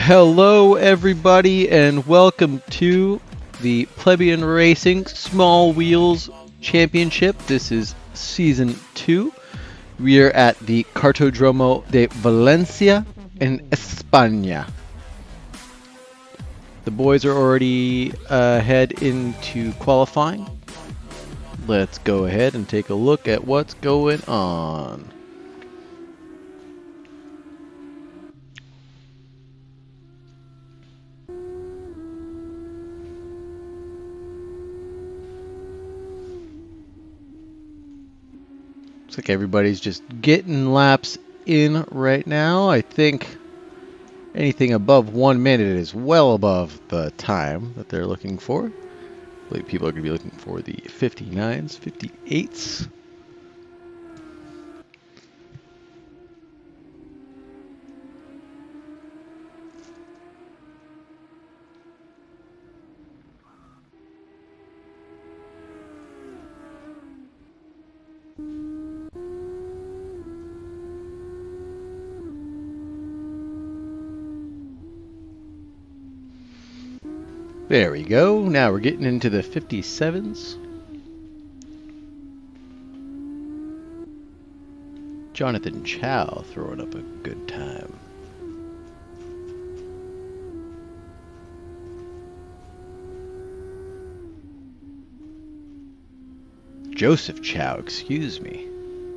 Hello everybody and welcome to the Plebian Racing Small Wheels Championship. This is Season 2. We are at the Kartodromo de Valencia in España. The boys are already ahead into qualifying. Let's go ahead and take a look at what's going on. Looks like everybody's just getting laps in right now. I think anything above 1 minute is well above the time that they're looking for. I believe people are going to be looking for the 59s, 58s. There we go. Now we're getting into the 57s. Jonathan Chow throwing up a good time. Joseph Chow, excuse me.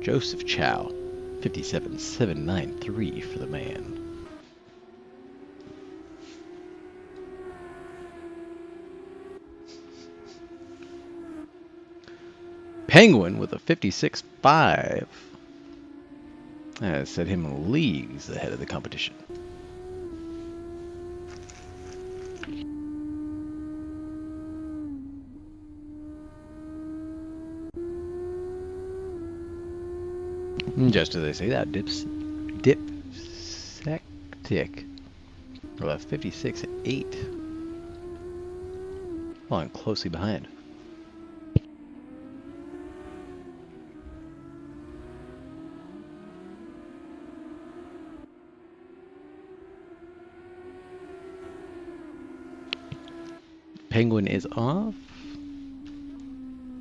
Joseph Chow. 57.793 for the man. Penguin with a 56.5. That set him leagues ahead of the competition. Just as I say that, Dipsectic with a 56.8. Falling closely behind. Penguin is off.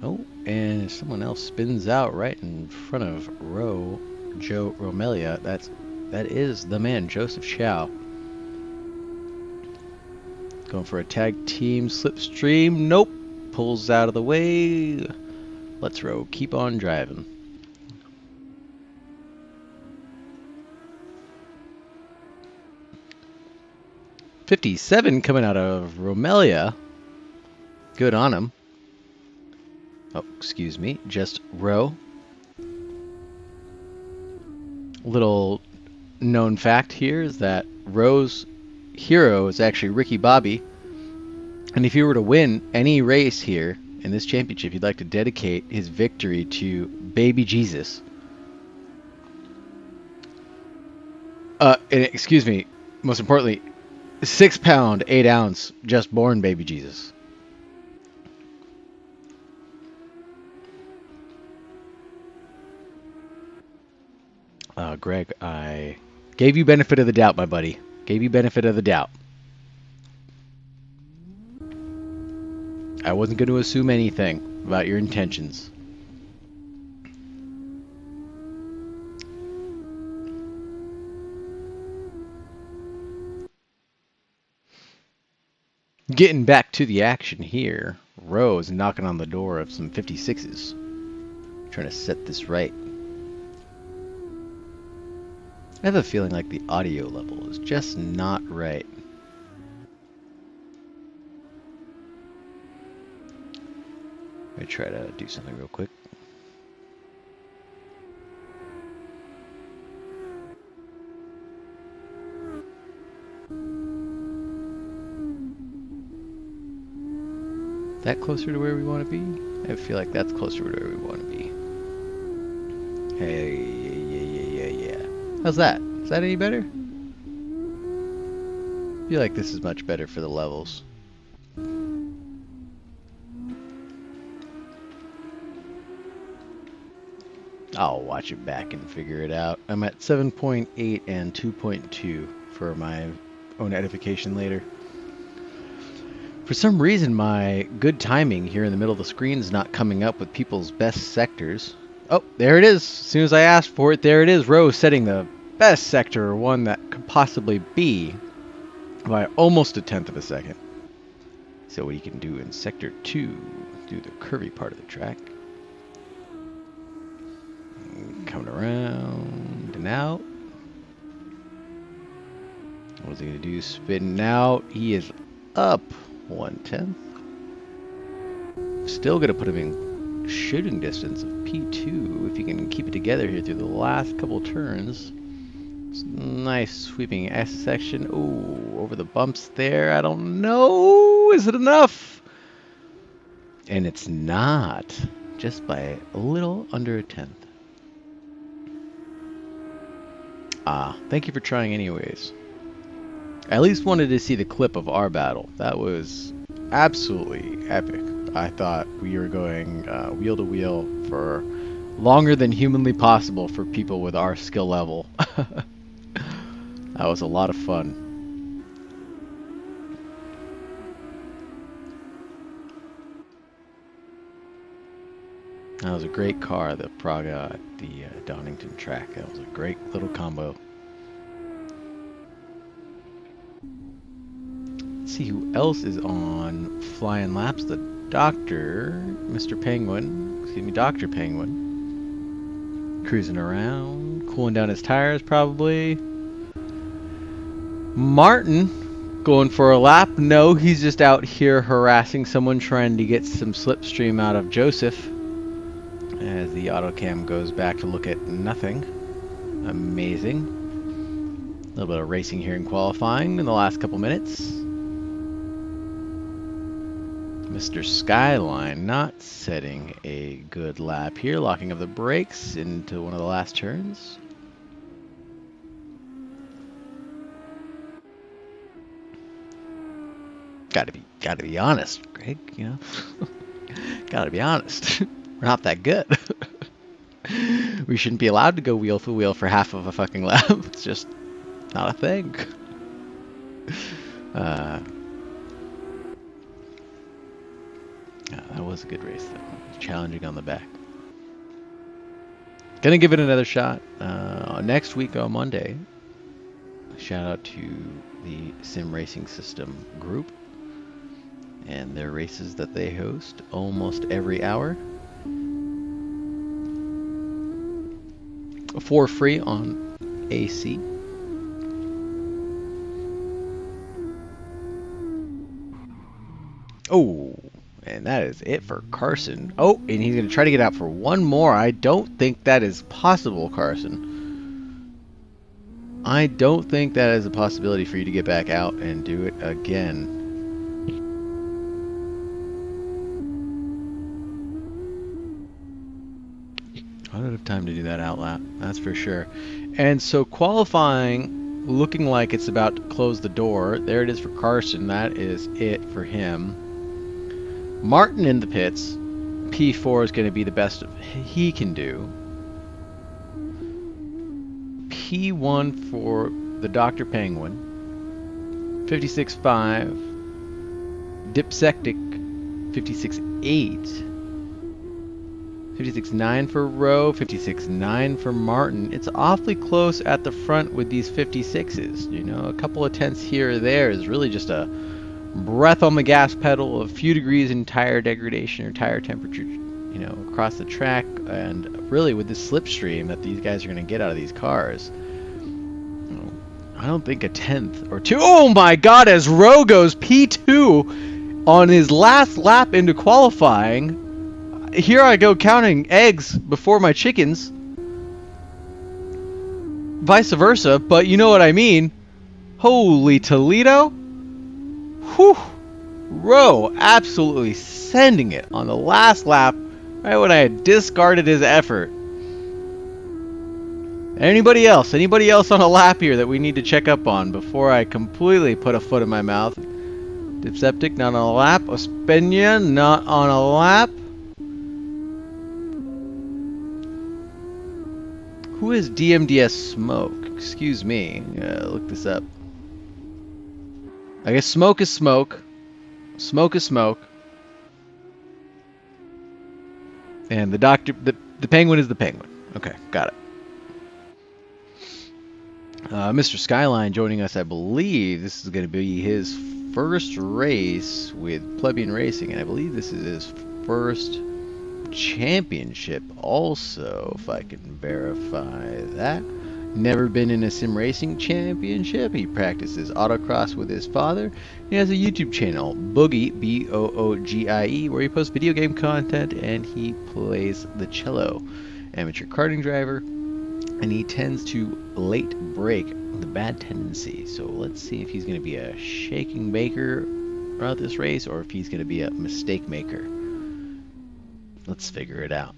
Oh, and someone else spins out right in front of Joe Romelia. That is the man, Joseph Chow. Going for a tag team slipstream. Nope. Pulls out of the way. Let's row. Keep on driving. .57 coming out of Romelia. Good on him. Oh, excuse me. Just row. Little known fact here is that Rowe's hero is actually Ricky Bobby. And if he were to win any race here in this championship, he'd like to dedicate his victory to baby Jesus. And excuse me, most importantly, 6 pound, 8 ounce, just born baby Jesus. Greg, I gave you benefit of the doubt, my buddy. Gave you benefit of the doubt. I wasn't going to assume anything about your intentions. Getting back to the action here, Rowe is knocking on the door of some 56s. Trying to set this right. I have a feeling like the audio level is just not right. I try to do something real quick. That closer to where we want to be? I feel like that's closer to where we want to be. Hey, yeah. How's that? Is that any better? I feel like this is much better for the levels. I'll watch it back and figure it out. I'm at 7.8 and 2.2 for my own edification later. For some reason, my good timing here in the middle of the screen is not coming up with people's best sectors. Oh, there it is. As soon as I asked for it, there it is. Rose setting the best sector, one that could possibly be, by almost a tenth of a second. So what you can do in Sector 2, do the curvy part of the track. Coming around and out. What's he going to do? Spinning out. He is up 1/10. Still going to put him in shooting distance of P2 if he can keep it together here through the last couple turns. Nice sweeping S section. Oh, over the bumps there. I don't know. Is it enough? And it's not. Just by a little under a tenth. Thank you for trying anyways. I at least wanted to see the clip of our battle. That was absolutely epic. I thought we were going wheel to wheel for longer than humanly possible for people with our skill level. That was a lot of fun. That was a great car, the Praga at the Donington track. That was a great little combo. Let's see who else is on flying laps. The Doctor, Mr. Penguin, excuse me, Dr. Penguin. Cruising around, cooling down his tires probably. Martin, going for a lap. No, he's just out here harassing someone trying to get some slipstream out of Joseph. As the autocam goes back to look at nothing. Amazing. A little bit of racing here in qualifying in the last couple minutes. Mr. Skyline not setting a good lap here, locking up the brakes into one of the last turns. Gotta be honest, Greg, you know. Gotta be honest. We're not that good. We shouldn't be allowed to go wheel for wheel for half of a fucking lap. It's just not a thing. That was a good race, though. Challenging on the back. Gonna give it another shot next week on Monday. Shout out to the Sim Racing System group and their races that they host almost every hour. For free on AC. Oh, and that is it for Carson. Oh, and he's going to try to get out for one more. I don't think that is possible, Carson. I don't think that is a possibility for you to get back out and do it again. I don't have time to do that out loud, that's for sure. And so qualifying, looking like it's about to close the door. There it is for Carson. That is it for him. Martin in the pits. P4 is going to be the best he can do. P1 for the Dr. Penguin. 56.5. Dipsectic 56.8. 56.9 for Rowe, 56.9 for Martin. It's awfully close at the front with these 56s. You know, a couple of tenths here or there is really just a breath on the gas pedal, a few degrees in tire degradation or tire temperature, you know, across the track. And really with this slipstream that these guys are going to get out of these cars, I don't think a tenth or two. Oh my God, as Rowe goes P2 on his last lap into qualifying. Here I go counting eggs before my chickens. Vice versa, but you know what I mean. Holy Toledo. Whew. Rowe absolutely sending it on the last lap, right when I had discarded his effort. Anybody else? Anybody else on a lap here that we need to check up on before I completely put a foot in my mouth? Dipseptic, not on a lap. Ospenia, not on a lap. Who is DMDS Smoke? Excuse me. Look this up. I guess Smoke is Smoke. Smoke is Smoke. And the doctor, the Penguin is the Penguin. Okay, got it. Mr. Skyline joining us, I believe this is going to be his first race with Plebian Racing, and I believe this is his first championship also, if I can verify that. Never been in a sim racing championship. He practices autocross with his father. He has a YouTube channel, Boogie, B-O-O-G-I-E, where he posts video game content and he plays the cello. Amateur karting driver, and he tends to late break the bad tendency. So let's see if he's going to be a shaking baker throughout this race or if he's going to be a mistake maker. Let's figure it out.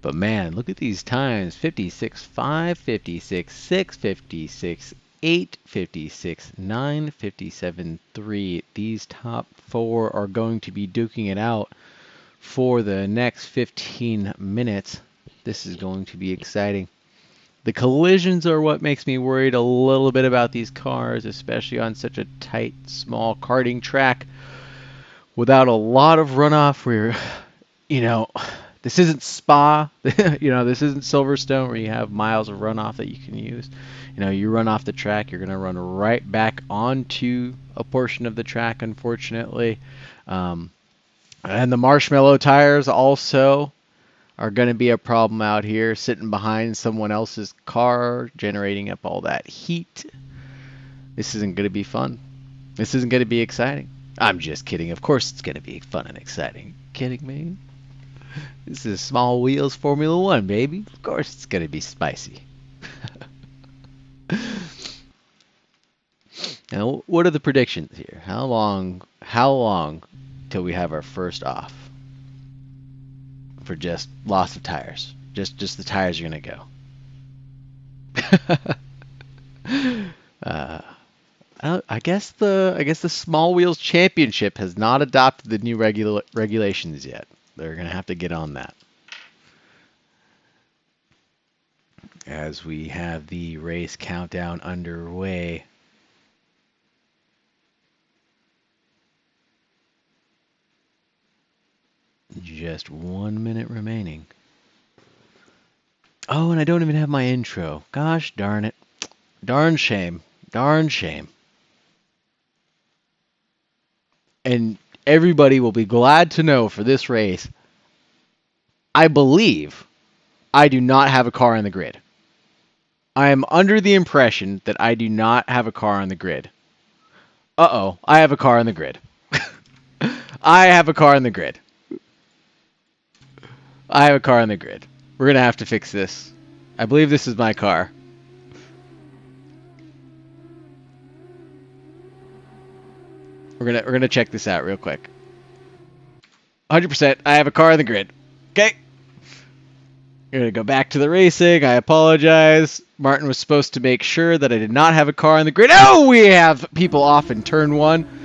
But man, look at these times. 56.5, 56.6, 56.8, 56.9, 57.3. These top four are going to be duking it out for the next 15 minutes. This is going to be exciting. The collisions are what makes me worried a little bit about these cars, especially on such a tight, small karting track without a lot of runoff where, you know, this isn't Spa, you know, this isn't Silverstone where you have miles of runoff that you can use. You know, you run off the track, you're going to run right back onto a portion of the track, unfortunately. And the marshmallow tires also are going to be a problem out here, sitting behind someone else's car, generating up all that heat. This isn't going to be fun. This isn't going to be exciting. I'm just kidding. Of course it's going to be fun and exciting. Kidding me? This is Small Wheels Formula 1, baby. Of course it's going to be spicy. Now, what are the predictions here? How long till we have our first off? For just loss of tires. Just the tires are going to go. I guess the Small Wheels Championship has not adopted the new regulations yet. They're going to have to get on that. As we have the race countdown underway. Just 1 minute remaining. Oh, and I don't even have my intro. Gosh darn it. Darn shame. Darn shame. And everybody will be glad to know for this race, I believe I do not have a car on the grid. I am under the impression that I do not have a car on the grid. Uh-oh, I have a car on the grid. I have a car on the grid. I have a car on the grid. We're going to have to fix this. I believe this is my car. We're gonna check this out real quick. 100%. I have a car on the grid. Okay. We're gonna go back to the racing. I apologize. Martin was supposed to make sure that I did not have a car on the grid. Oh, we have people off in turn one.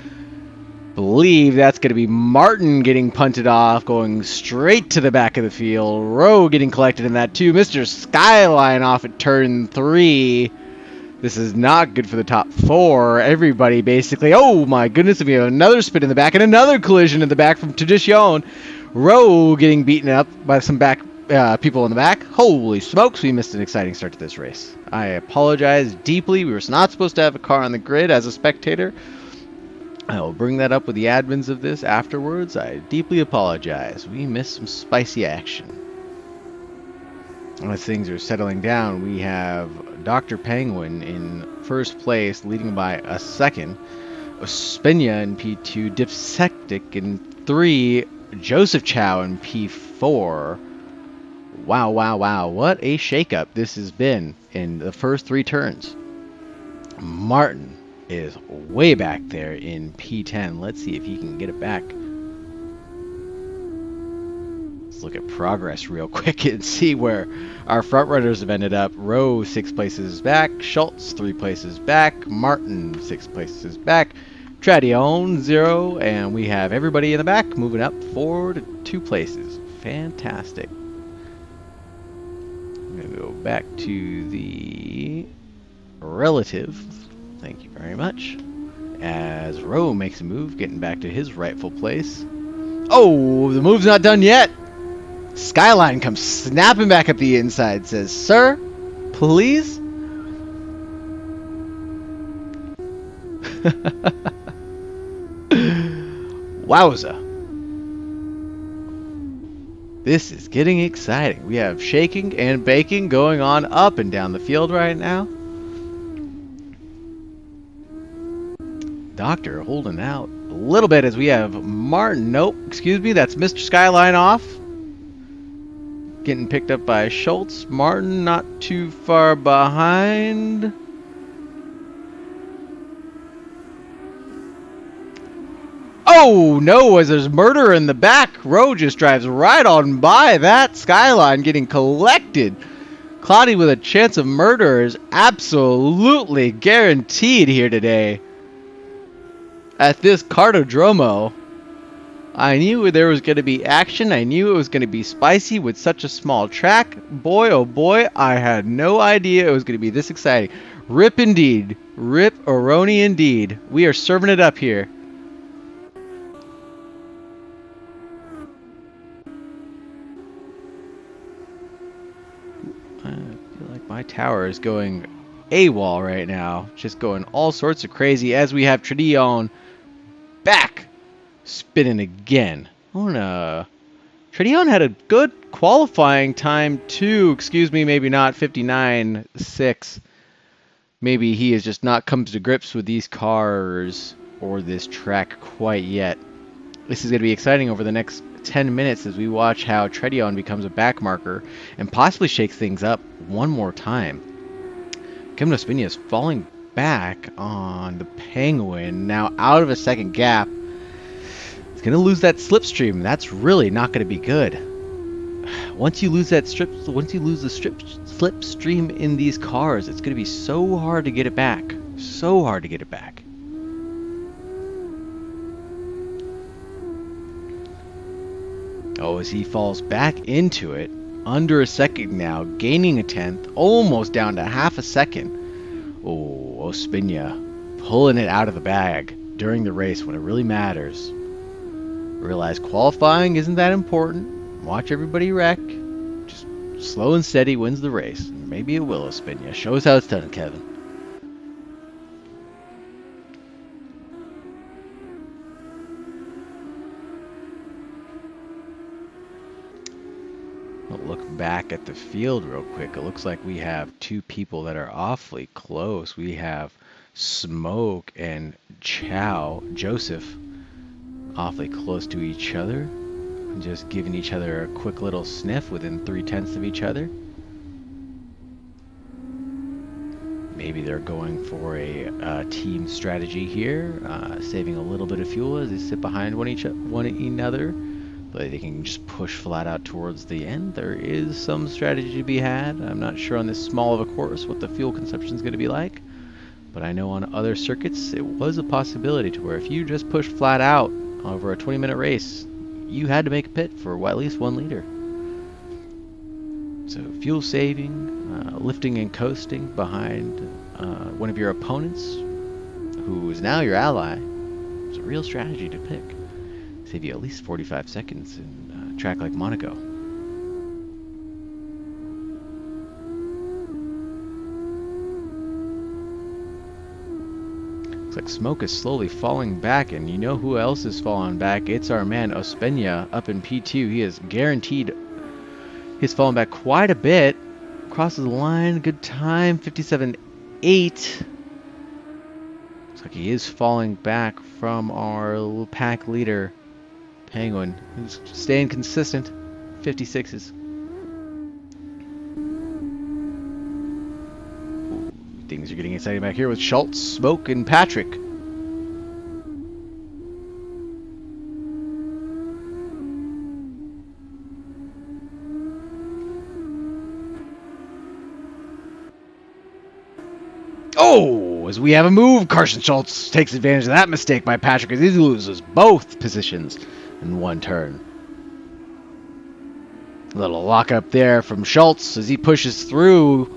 Believe that's going to be Martin getting punted off, going straight to the back of the field. Rowe getting collected in that too. Mr. Skyline off at turn 3. This is not good for the top 4. Everybody basically, oh my goodness, we have another spin in the back and another collision in the back from Tradition. Rowe getting beaten up by some back people in the back. Holy smokes, we missed an exciting start to this race. I apologize deeply. We were not supposed to have a car on the grid as a spectator. I will bring that up with the admins of this afterwards. I deeply apologize. We missed some spicy action. As things are settling down, we have Dr. Penguin in first place, leading by a second. Ospina in P2, Dipsectic in 3, Joseph Chow in P4. Wow, wow, wow. What a shakeup this has been in the first 3 turns. Martin is way back there in P10. Let's see if he can get it back. Let's look at progress real quick and see where our front runners have ended up. Rowe 6 places back, Schultz 3 places back, Martin 6 places back, Tradion 0, and we have everybody in the back moving up 4 to 2 places. Fantastic. I'm going to go back to the relative. Thank you very much. As Rowe makes a move, getting back to his rightful place. Oh, the move's not done yet. Skyline comes snapping back up the inside. Says, "Sir, please." Wowza. This is getting exciting. We have shaking and baking going on up and down the field right now. Doctor holding out a little bit as we have Martin. Nope, excuse me, that's Mr. Skyline off. Getting picked up by Schultz. Martin not too far behind. Oh no, as there's murder in the back. Rowe just drives right on by that. Skyline getting collected. Cloudy with a chance of murder is absolutely guaranteed here today. At this Kartodromo, I knew there was going to be action. I knew it was going to be spicy with such a small track. Boy, oh boy, I had no idea it was going to be this exciting. Rip indeed. Rip Oroni indeed. We are serving it up here. I feel like my tower is going AWOL right now. Just going all sorts of crazy as we have Tradion back spinning again. Tradion had a good qualifying time too. Excuse me, maybe not 59.6. Maybe he has just not come to grips with these cars or this track quite yet. This is going to be exciting over the next 10 minutes as we watch how Tradion becomes a back marker and possibly shakes things up one more time. Kevin Ospina is falling back on the Penguin, now out of a second gap. It's going to lose that slipstream. That's really not going to be good. Once you lose the slipstream in these cars, it's going to be so hard to get it back. So hard to get it back. Oh, as he falls back into it, under a second now, gaining a tenth, almost down to half a second. Oh, Ospina pulling it out of the bag during the race when it really matters. Realize qualifying isn't that important. Watch everybody wreck. Just slow and steady wins the race. Maybe it will, Ospina. Show us how it's done, Kevin. We'll look back at the field real quick. It looks like we have 2 people that are awfully close. We have Smoke and Joseph awfully close to each other. And just giving each other a quick little sniff within 3/10 of each other. Maybe they're going for a team strategy here, saving a little bit of fuel as they sit behind one another. But they can just push flat out towards the end. There is some strategy to be had. I'm not sure on this small of a course what the fuel consumption is going to be like. But I know on other circuits it was a possibility to where if you just pushed flat out over a 20-minute race, you had to make a pit for at least 1 liter. So fuel saving, lifting and coasting behind one of your opponents, who is now your ally, is a real strategy to pick. Save you at least 45 seconds in a track like Monaco. Looks like smoke is slowly falling back, and you know who else is falling back? It's our man Ospina up in P2. He is guaranteed. He's fallen back quite a bit. Crosses the line, good time, 57.8. Looks like he is falling back from our little pack leader, Penguin, who's staying consistent, 56s. Ooh, things are getting exciting back here with Schultz, Smoke, and Patrick. Oh, as we have a move, Carson Schultz takes advantage of that mistake by Patrick as he loses both positions in one turn. A little lock up there from Schultz as he pushes through.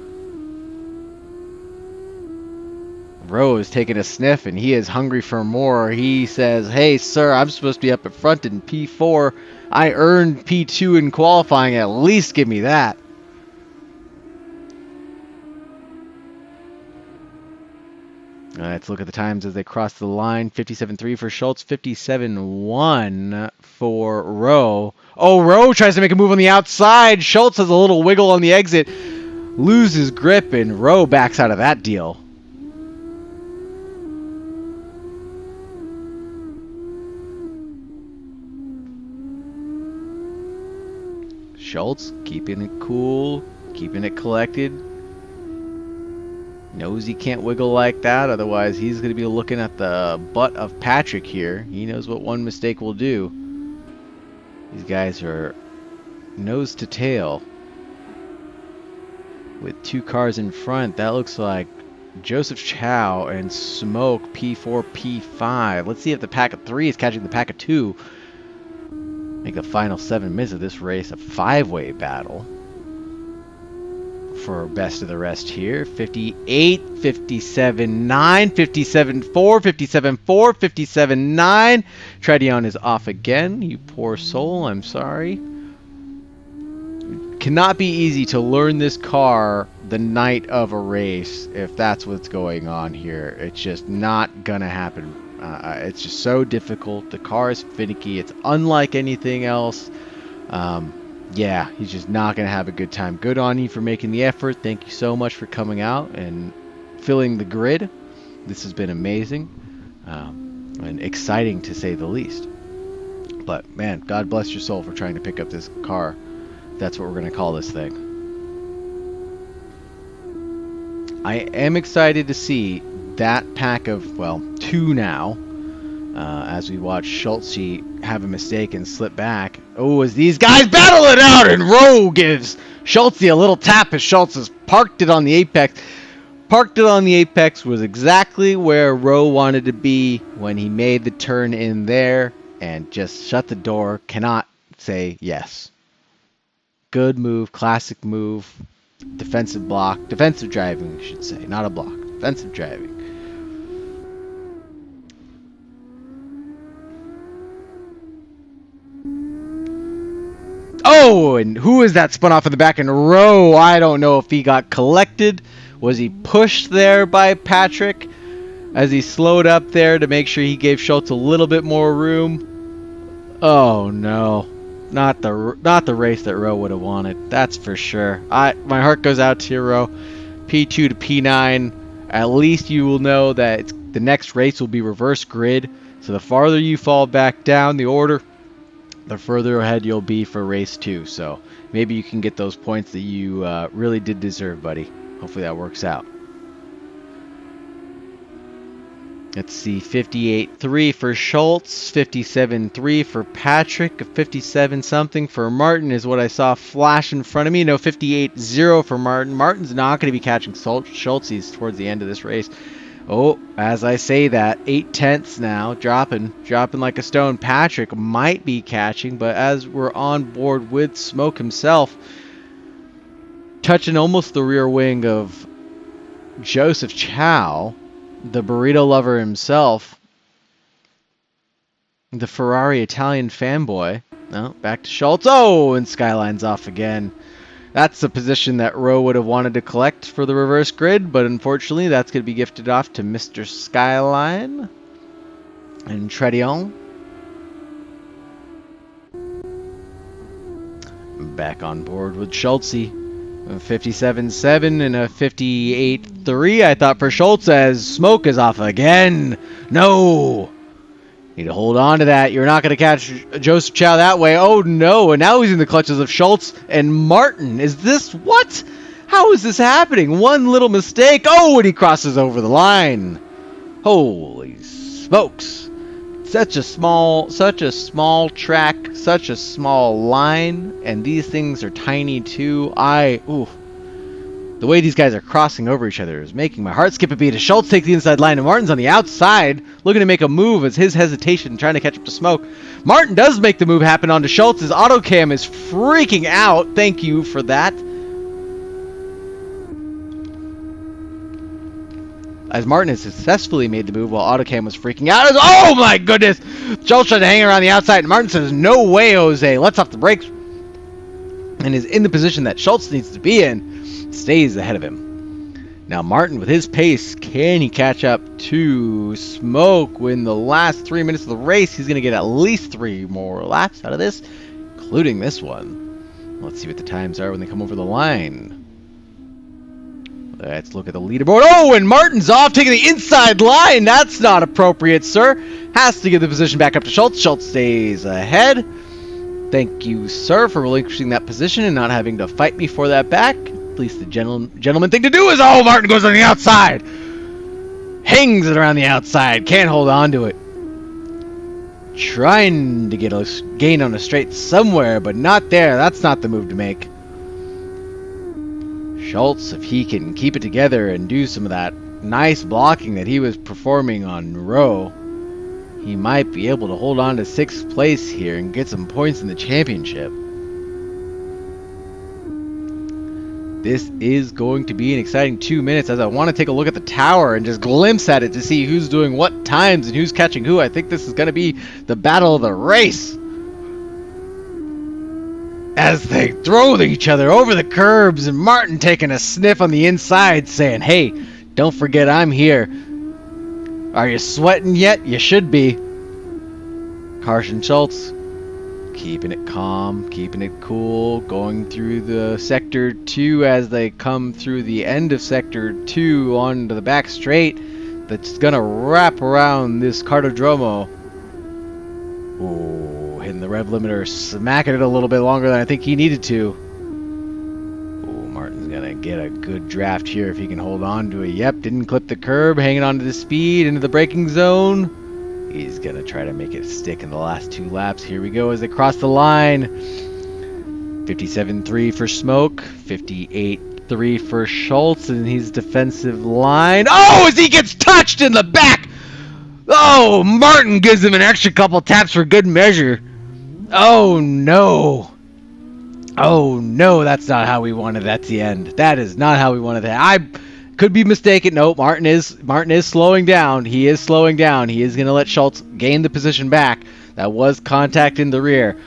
Rowe is taking a sniff and he is hungry for more. He says, "Hey sir, I'm supposed to be up at front in P4. I earned P2 in qualifying. At least give me that." Let's look at the times as they cross the line. 57.3 for Schultz, 57.1 for Rowe. Oh, Rowe tries to make a move on the outside. Schultz has a little wiggle on the exit, loses grip, and Rowe backs out of that deal. Schultz keeping it cool, keeping it collected. Knows he can't wiggle like that, otherwise he's going to be looking at the butt of Patrick here. He knows what one mistake will do. These guys are nose to tail with 2 cars in front. That looks like Joseph Chow and Smoke P4, P5. Let's see if the pack of 3 is catching the pack of 2. Make the final 7 minutes of this race a 5-way battle for best of the rest here. 58, 57, 9, 57, 4, 57, 4, 57, 9. Tradion is off again. You poor soul, I'm sorry. It cannot be easy to learn this car the night of a race if that's what's going on here. It's just not gonna happen. It's just so difficult. The car is finicky. It's unlike anything else. Yeah, he's just not going to have a good time. Good on you for making the effort. Thank you so much for coming out and filling the grid. This has been amazing and exciting to say the least. But, man, God bless your soul for trying to pick up this car. That's what we're going to call this thing. I am excited to see that pack of, well, 2 now. As we watch Schultz have a mistake and slip back. Oh, as these guys battle it out, and Rowe gives Schultz a little tap as Schultz has parked it on the apex. Parked it on the apex was exactly where Rowe wanted to be when he made the turn in there and just shut the door. Cannot say yes. Good move, classic move, defensive block, defensive driving, I should say, not a block, defensive driving. Oh, and who is that spun off in the back? And Rowe, I don't know if he got collected. Was he pushed there by Patrick as he slowed up there to make sure he gave Schultz a little bit more room? Oh no, not the race that Rowe would have wanted. That's for sure. My heart goes out to you, Rowe. P2 to P9. At least you will know that the next race will be reverse grid. So the farther you fall back down the order, the further ahead you'll be for race 2. So maybe you can get those points that you really did deserve, buddy. Hopefully that works out. Let's see, 58.3 for Schultz, 57.3 for Patrick, 57 something for Martin is what I saw flash in front of me. No, 58.0 for Martin. Martin's not going to be catching Schultz. He's towards the end of this race. Oh, as I say that, 8 tenths now, dropping like a stone. Patrick might be catching, but as we're on board with Smoke himself, touching almost the rear wing of Joseph Chow, the burrito lover himself, the Ferrari Italian fanboy. No, back to Schultz. Oh, and Skyline's off again. That's a position that Rowe would have wanted to collect for the reverse grid, but unfortunately that's going to be gifted off to Mr. Skyline and Tradion. Back on board with Schultzy. 57.7 and a 58.3. I thought for Schultz as Smoke is off again. No! Need to hold on to that. You're not going to catch Joseph Chow that way. Oh no, and now he's in the clutches of Schultz and Martin. Is this what? How is this happening? One little mistake. Oh, and he crosses over the line. Holy smokes. Such a small track, such a small line, and these things are tiny too. The way these guys are crossing over each other is making my heart skip a beat. As Schultz takes the inside line, and Martin's on the outside, looking to make a move as his hesitation, trying to catch up to Smoke. Martin does make the move happen onto Schultz. His autocam is freaking out. Thank you for that. As Martin has successfully made the move while autocam was freaking out. Oh my goodness! Schultz tried to hang around the outside, and Martin says, no way, Jose. Lets off the brakes and is in the position that Schultz needs to be in. Stays ahead of him. Now Martin, with his pace, can he catch up to Smoke? In the last 3 minutes of the race, he's going to get at least 3 more laps out of this, including this one. Let's see what the times are when they come over the line. Let's look at the leaderboard. Oh, and Martin's off, taking the inside line. That's not appropriate, sir. Has to give the position back up to Schultz. Schultz stays ahead. Thank you, sir, for relinquishing that position and not having to fight me for that back. At least the gentleman thing to do is, oh, Martin goes on the outside. Hangs it around the outside. Can't hold on to it. Trying to get a gain on a straight somewhere, but not there. That's not the move to make. Schultz, if he can keep it together and do some of that nice blocking that he was performing on Rowe, he might be able to hold on to 6th place here and get some points in the championship. This is going to be an exciting 2 minutes, as I want to take a look at the tower and just glimpse at it to see who's doing what times and who's catching who. I think this is going to be the battle of the race, as they throw each other over the curbs, and Martin taking a sniff on the inside saying, hey, don't forget I'm here. Are you sweating yet? You should be. Carson Schultz keeping it calm, keeping it cool, going through the Sector 2 as they come through the end of Sector 2 onto the back straight that's going to wrap around this Kartodromo. Ooh. Hitting the rev limiter, smacking it a little bit longer than I think he needed to. Oh, Martin's gonna get a good draft here if he can hold on to it. Yep, didn't clip the curb, hanging on to the speed, into the braking zone. He's gonna try to make it stick in the last 2 laps. Here we go as they cross the line. 57.3 for Smoke, 58.3 for Schultz in his defensive line. Oh, as he gets touched in the back! Oh, Martin gives him an extra couple taps for good measure. Oh no. Oh no, that's not how we wanted that to end. That is not how we wanted that. I could be mistaken. No, Martin is slowing down. He is slowing down. He is going to let Schultz gain the position back. That was contact in the rear.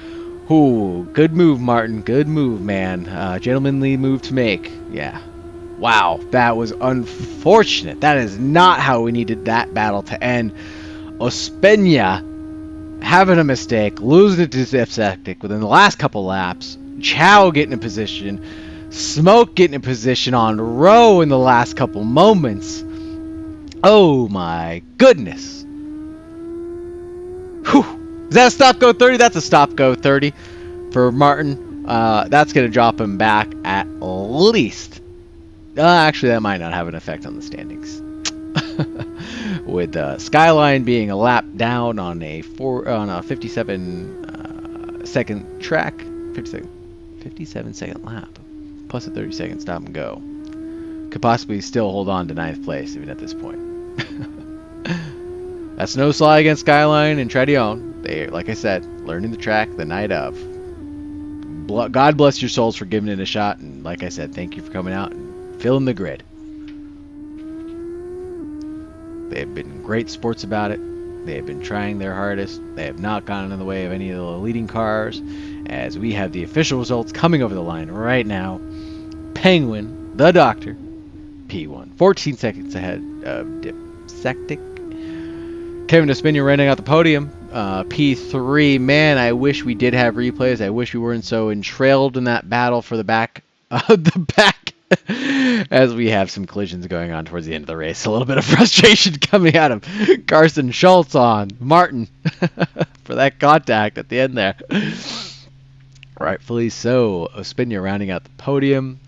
Ooh, good move, Martin. Good move, man. Gentlemanly move to make. Yeah. Wow, that was unfortunate. That is not how we needed that battle to end. Ospina having a mistake, losing it to Zipsectic within the last couple laps. Chow getting in position. Smoke getting in position on Rowe in the last couple moments. Oh my goodness. Whew. Is that a stop-go 30? That's a stop-go 30 for Martin. That's going to drop him back at least. Actually, that might not have an effect on the standings. with Skyline being a lap down on a 57 second track, 57 second lap, plus a 30-second stop and go. Could possibly still hold on to 9th place even at this point. That's no slide against Skyline and Tradion. They, like I said, learning the track the night of. God bless your souls for giving it a shot, and like I said, thank you for coming out and filling the grid. They have been great sports about it. They have been trying their hardest. They have not gone in the way of any of the leading cars, as we have the official results coming over the line right now. Penguin, the Doctor, P1, 14 seconds ahead of Dipsectic. Kevin Despina running out the podium, P3. Man, I wish we did have replays. I wish we weren't so entrailed in that battle for the back, as we have some collisions going on towards the end of the race. A little bit of frustration coming out of Carson Schultz on Martin for that contact at the end there. Rightfully so. Ospina rounding out the podium.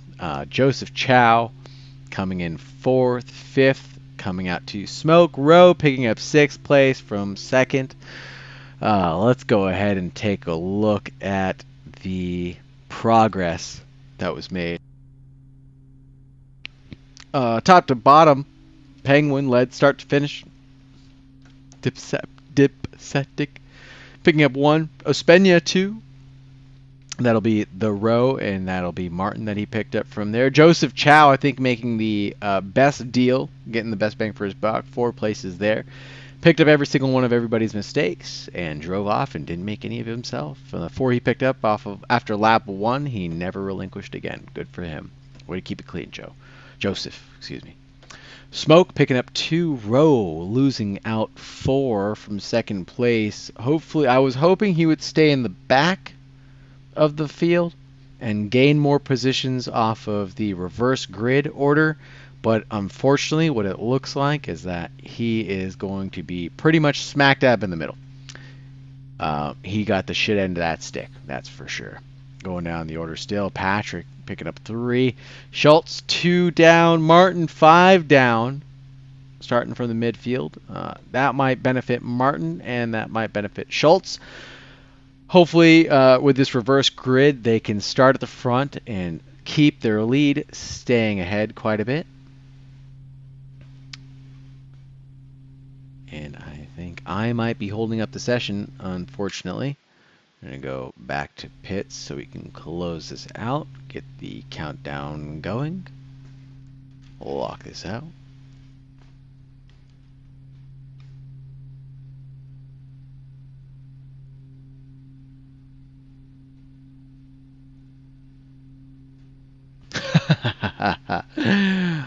Joseph Chow coming in 4th, 5th. Coming out to Smoke Row, picking up 6th place from 2nd. Let's go ahead and take a look at the progress that was made. Top to bottom, Penguin led start to finish. Dipsectic picking up 1. Ospina 2. That'll be the Row, and that'll be Martin that he picked up from there. Joseph Chow, I think, making the best deal, getting the best bang for his buck. 4 places there. Picked up every single one of everybody's mistakes and drove off and didn't make any of himself. From the 4 he picked up off of after lap 1, he never relinquished again. Good for him. Way to keep it clean, Joseph, excuse me. Smoke picking up 2. Row losing out 4 from 2nd place. Hopefully, I was hoping he would stay in the back of the field and gain more positions off of the reverse grid order, but unfortunately what it looks like is that he is going to be pretty much smack dab in the middle. He got the shit end of that stick, that's for sure. Going down the order still, Patrick picking up 3, Schultz 2 down, Martin 5 down, starting from the midfield. That might benefit Martin and that might benefit Schultz. Hopefully, with this reverse grid, they can start at the front and keep their lead, staying ahead quite a bit. And I think I might be holding up the session, unfortunately. I'm going to go back to pits so we can close this out, get the countdown going, lock this out.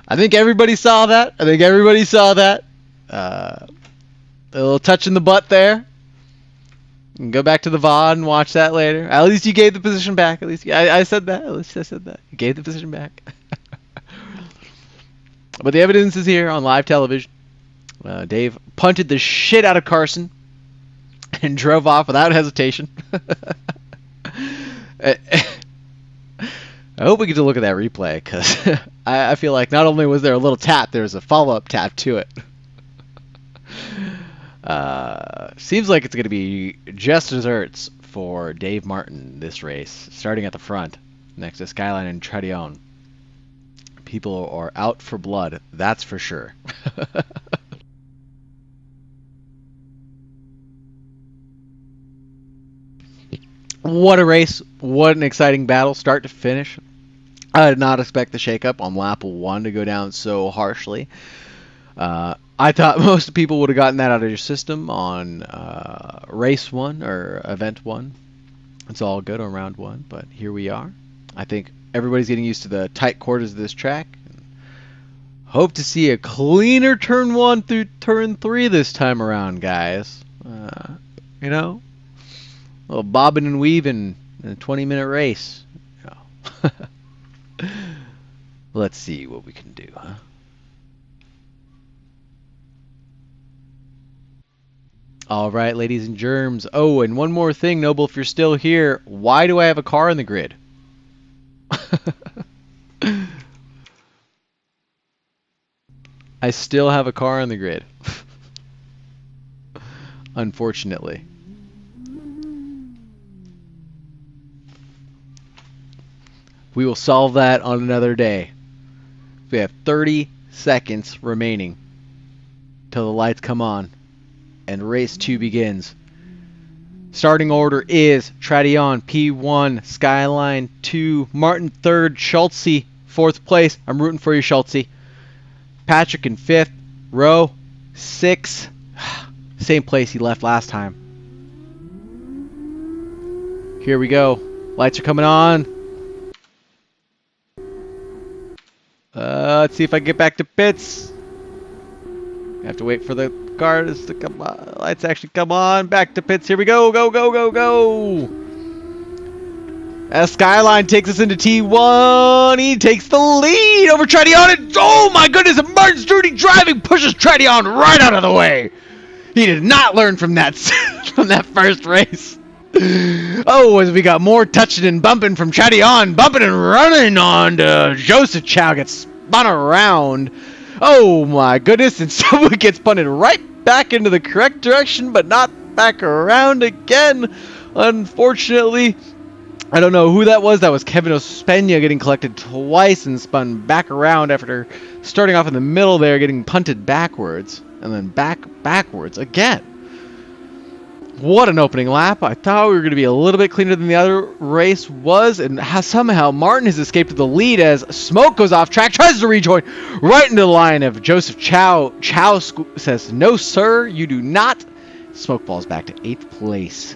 I think everybody saw that. A little touch in the butt there. You can go back to the VOD and watch that later. At least you gave the position back. At least I said that. At least I said that. You gave the position back. But the evidence is here on live television. Dave punted the shit out of Carson and drove off without hesitation. I hope we get to look at that replay, because I feel like not only was there a little tap, there was a follow-up tap to it. Seems like it's going to be just desserts for Dave Martin this race, starting at the front, next to Skyline and Tradion. People are out for blood, that's for sure. What a race. What an exciting battle, start to finish. I did not expect the shakeup on lap 1 to go down so harshly. I thought most people would have gotten that out of your system on race 1 or event 1. It's all good on round 1, but here we are. I think everybody's getting used to the tight quarters of this track. Hope to see a cleaner turn 1 through turn 3 this time around, guys. You know? A little bobbing and weaving in a 20-minute race. Oh. Let's see what we can do, huh? All right, ladies and germs. Oh, and one more thing, Noble, if you're still here, why do I have a car in the grid? I still have a car in the grid. unfortunately. We will solve that on another day. We have 30 seconds remaining till the lights come on and race 2 begins. Starting order is Tradion P1, Skyline 2, Martin 3rd, Schultze 4th place. I'm rooting for you, Schultze. Patrick in 5th, Rowe 6th, same place he left last time. Here we go. Lights are coming on. Let's see if I can get back to pits. I have to wait for the cars to come on. Lights actually come on. Back to pits. Here we go. Go, go, go, go. As Skyline takes us into T1, he takes the lead over Tradion. And oh my goodness, Martin's dirty driving pushes Tradion right out of the way. He did not learn from that from that first race. Oh, as we got more touching and bumping from Tradion, bumping and running on to Joseph Chow gets spun around. Oh my goodness, and someone gets punted right back into the correct direction, but not back around again. Unfortunately, I don't know who that was. That was Kevin Ospena getting collected twice and spun back around after starting off in the middle there, getting punted backwards, and then backwards again. What an opening lap. I thought we were going to be a little bit cleaner than the other race was, and somehow Martin has escaped the lead as Smoke goes off track, tries to rejoin right into the line of Joseph Chow. Chow says, "No, sir, you do not." Smoke falls back to 8th place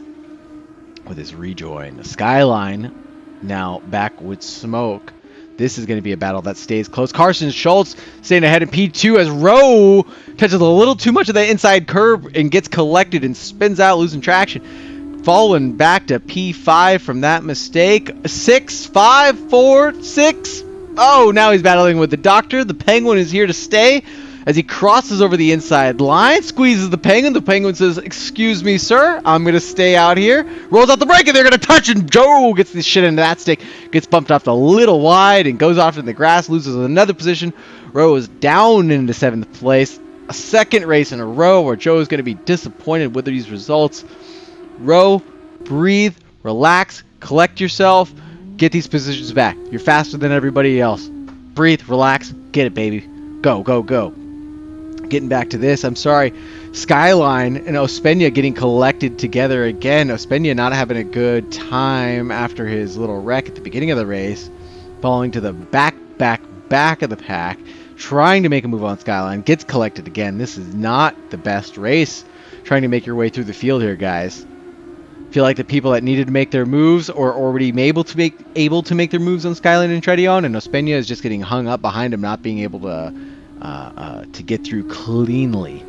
with his rejoin. The Skyline now back with Smoke. This is going to be a battle that stays close. Carson Schultz staying ahead in P2 as Rowe touches a little too much of that inside curve and gets collected and spins out, losing traction. Falling back to P5 from that mistake. 6, 5, 4, 6. Oh, now he's battling with the Doctor. The Penguin is here to stay as he crosses over the inside line, squeezes the Penguin. The Penguin says, "Excuse me, sir, I'm going to stay out here." Rolls out the brake, and they're going to touch, and Joe gets this shit into that stick. Gets bumped off a little wide and goes off in the grass, loses another position. Rowe is down into 7th place. A second race in a row where Joe is going to be disappointed with these results. Rowe, breathe, relax, collect yourself, get these positions back. You're faster than everybody else. Breathe, relax, get it, baby. Go, go, go. Getting back to this, I'm sorry, Skyline and Ospena getting collected together again. Ospena not having a good time after his little wreck at the beginning of the race, falling to the back of the pack, trying to make a move on Skyline, gets collected again. This is not the best race trying to make your way through the field here, guys. Feel like the people that needed to make their moves or already able to make their moves on Skyline and Tradion, and Ospena is just getting hung up behind him, not being able to get through cleanly.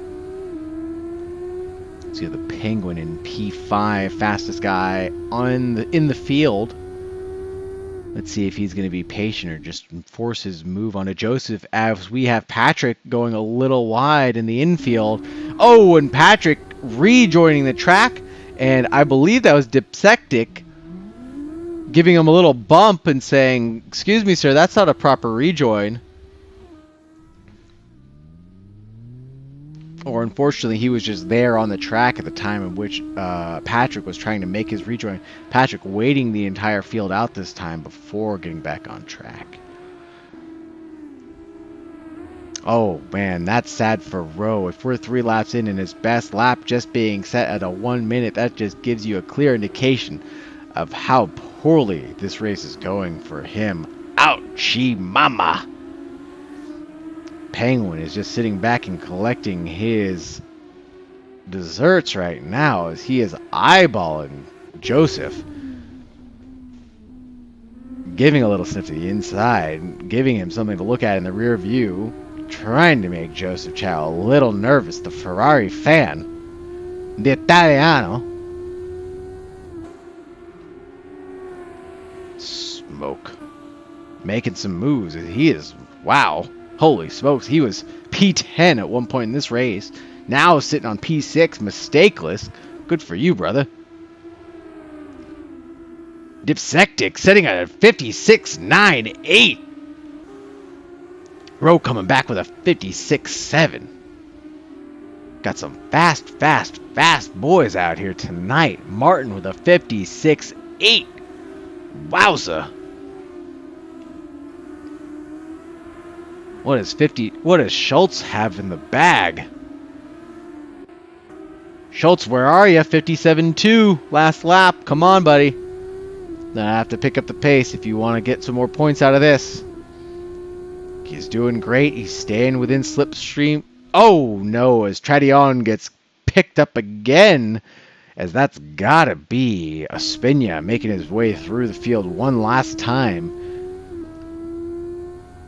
See the Penguin in P5, fastest guy in the field. Let's see if he's going to be patient or just force his move onto Joseph, as we have Patrick going a little wide in the infield. Oh, and Patrick rejoining the track, and I believe that was Dipsectic giving him a little bump and saying, "Excuse me, sir, that's not a proper rejoin." Or unfortunately, he was just there on the track at the time in which Patrick was trying to make his rejoin. Patrick waiting the entire field out this time before getting back on track. Oh man, that's sad for Rowe. If we're 3 laps in and his best lap just being set at a 1 minute, that just gives you a clear indication of how poorly this race is going for him. Ouchie mama! Penguin is just sitting back and collecting his desserts right now as he is eyeballing Joseph, giving a little sniff to the inside, giving him something to look at in the rear view, trying to make Joseph Chow a little nervous. The Ferrari fan, the Italiano. Smoke making some moves. He is, wow. Holy smokes, he was P10 at one point in this race. Now sitting on P6, mistakeless. Good for you, brother. Dipsectic sitting at a 56.98. Rowe coming back with a 56.7. Got some fast boys out here tonight. Martin with a 56.8. Wowza. What does Schultz have in the bag? Schultz, where are you? 57.2. Last lap. Come on, buddy. Now I have to pick up the pace if you want to get some more points out of this. He's doing great. He's staying within slipstream. Oh, no, as Tradion gets picked up again, as that's gotta be Ospina making his way through the field one last time.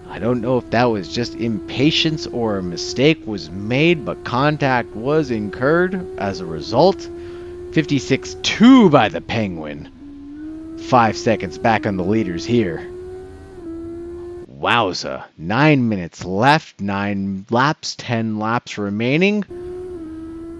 I don't know if that was just impatience or a mistake was made, but contact was incurred as a result. 56.2 by the Penguin. 5 seconds back on the leaders here. Wowza. 9 minutes left, 9 laps, 10 laps remaining.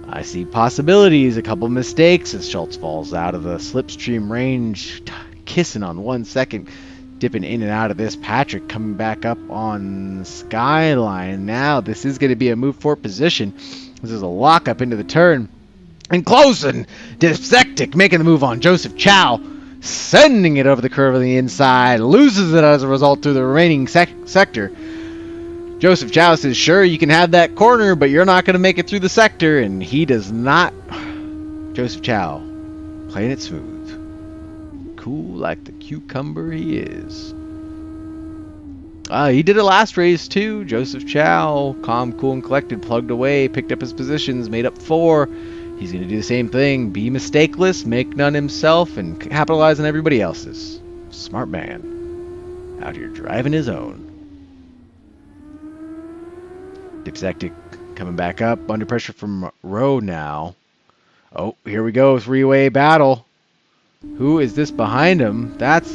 I see possibilities, a couple mistakes as Schultz falls out of the slipstream range, kissing on 1 second, dipping in and out of this. Patrick coming back up on Skyline now. This is going to be a move for position. This is a lock up into the turn. And closing, Dysectic making the move on Joseph Chow, sending it over the curve on the inside, loses it as a result through the remaining sector. Joseph Chow says, sure, you can have that corner, but you're not going to make it through the sector, and he does not. Joseph Chow, playing it smooth. Cool like the cucumber he is. He did it last race, too. Joseph Chow, calm, cool, and collected, plugged away, picked up his positions, made up 4. He's going to do the same thing, be mistakeless, make none himself, and capitalize on everybody else's. Smart man. Out here driving his own. Dipsectic coming back up, under pressure from Rowe now. Oh, here we go, 3-way battle. Who is this behind him? That's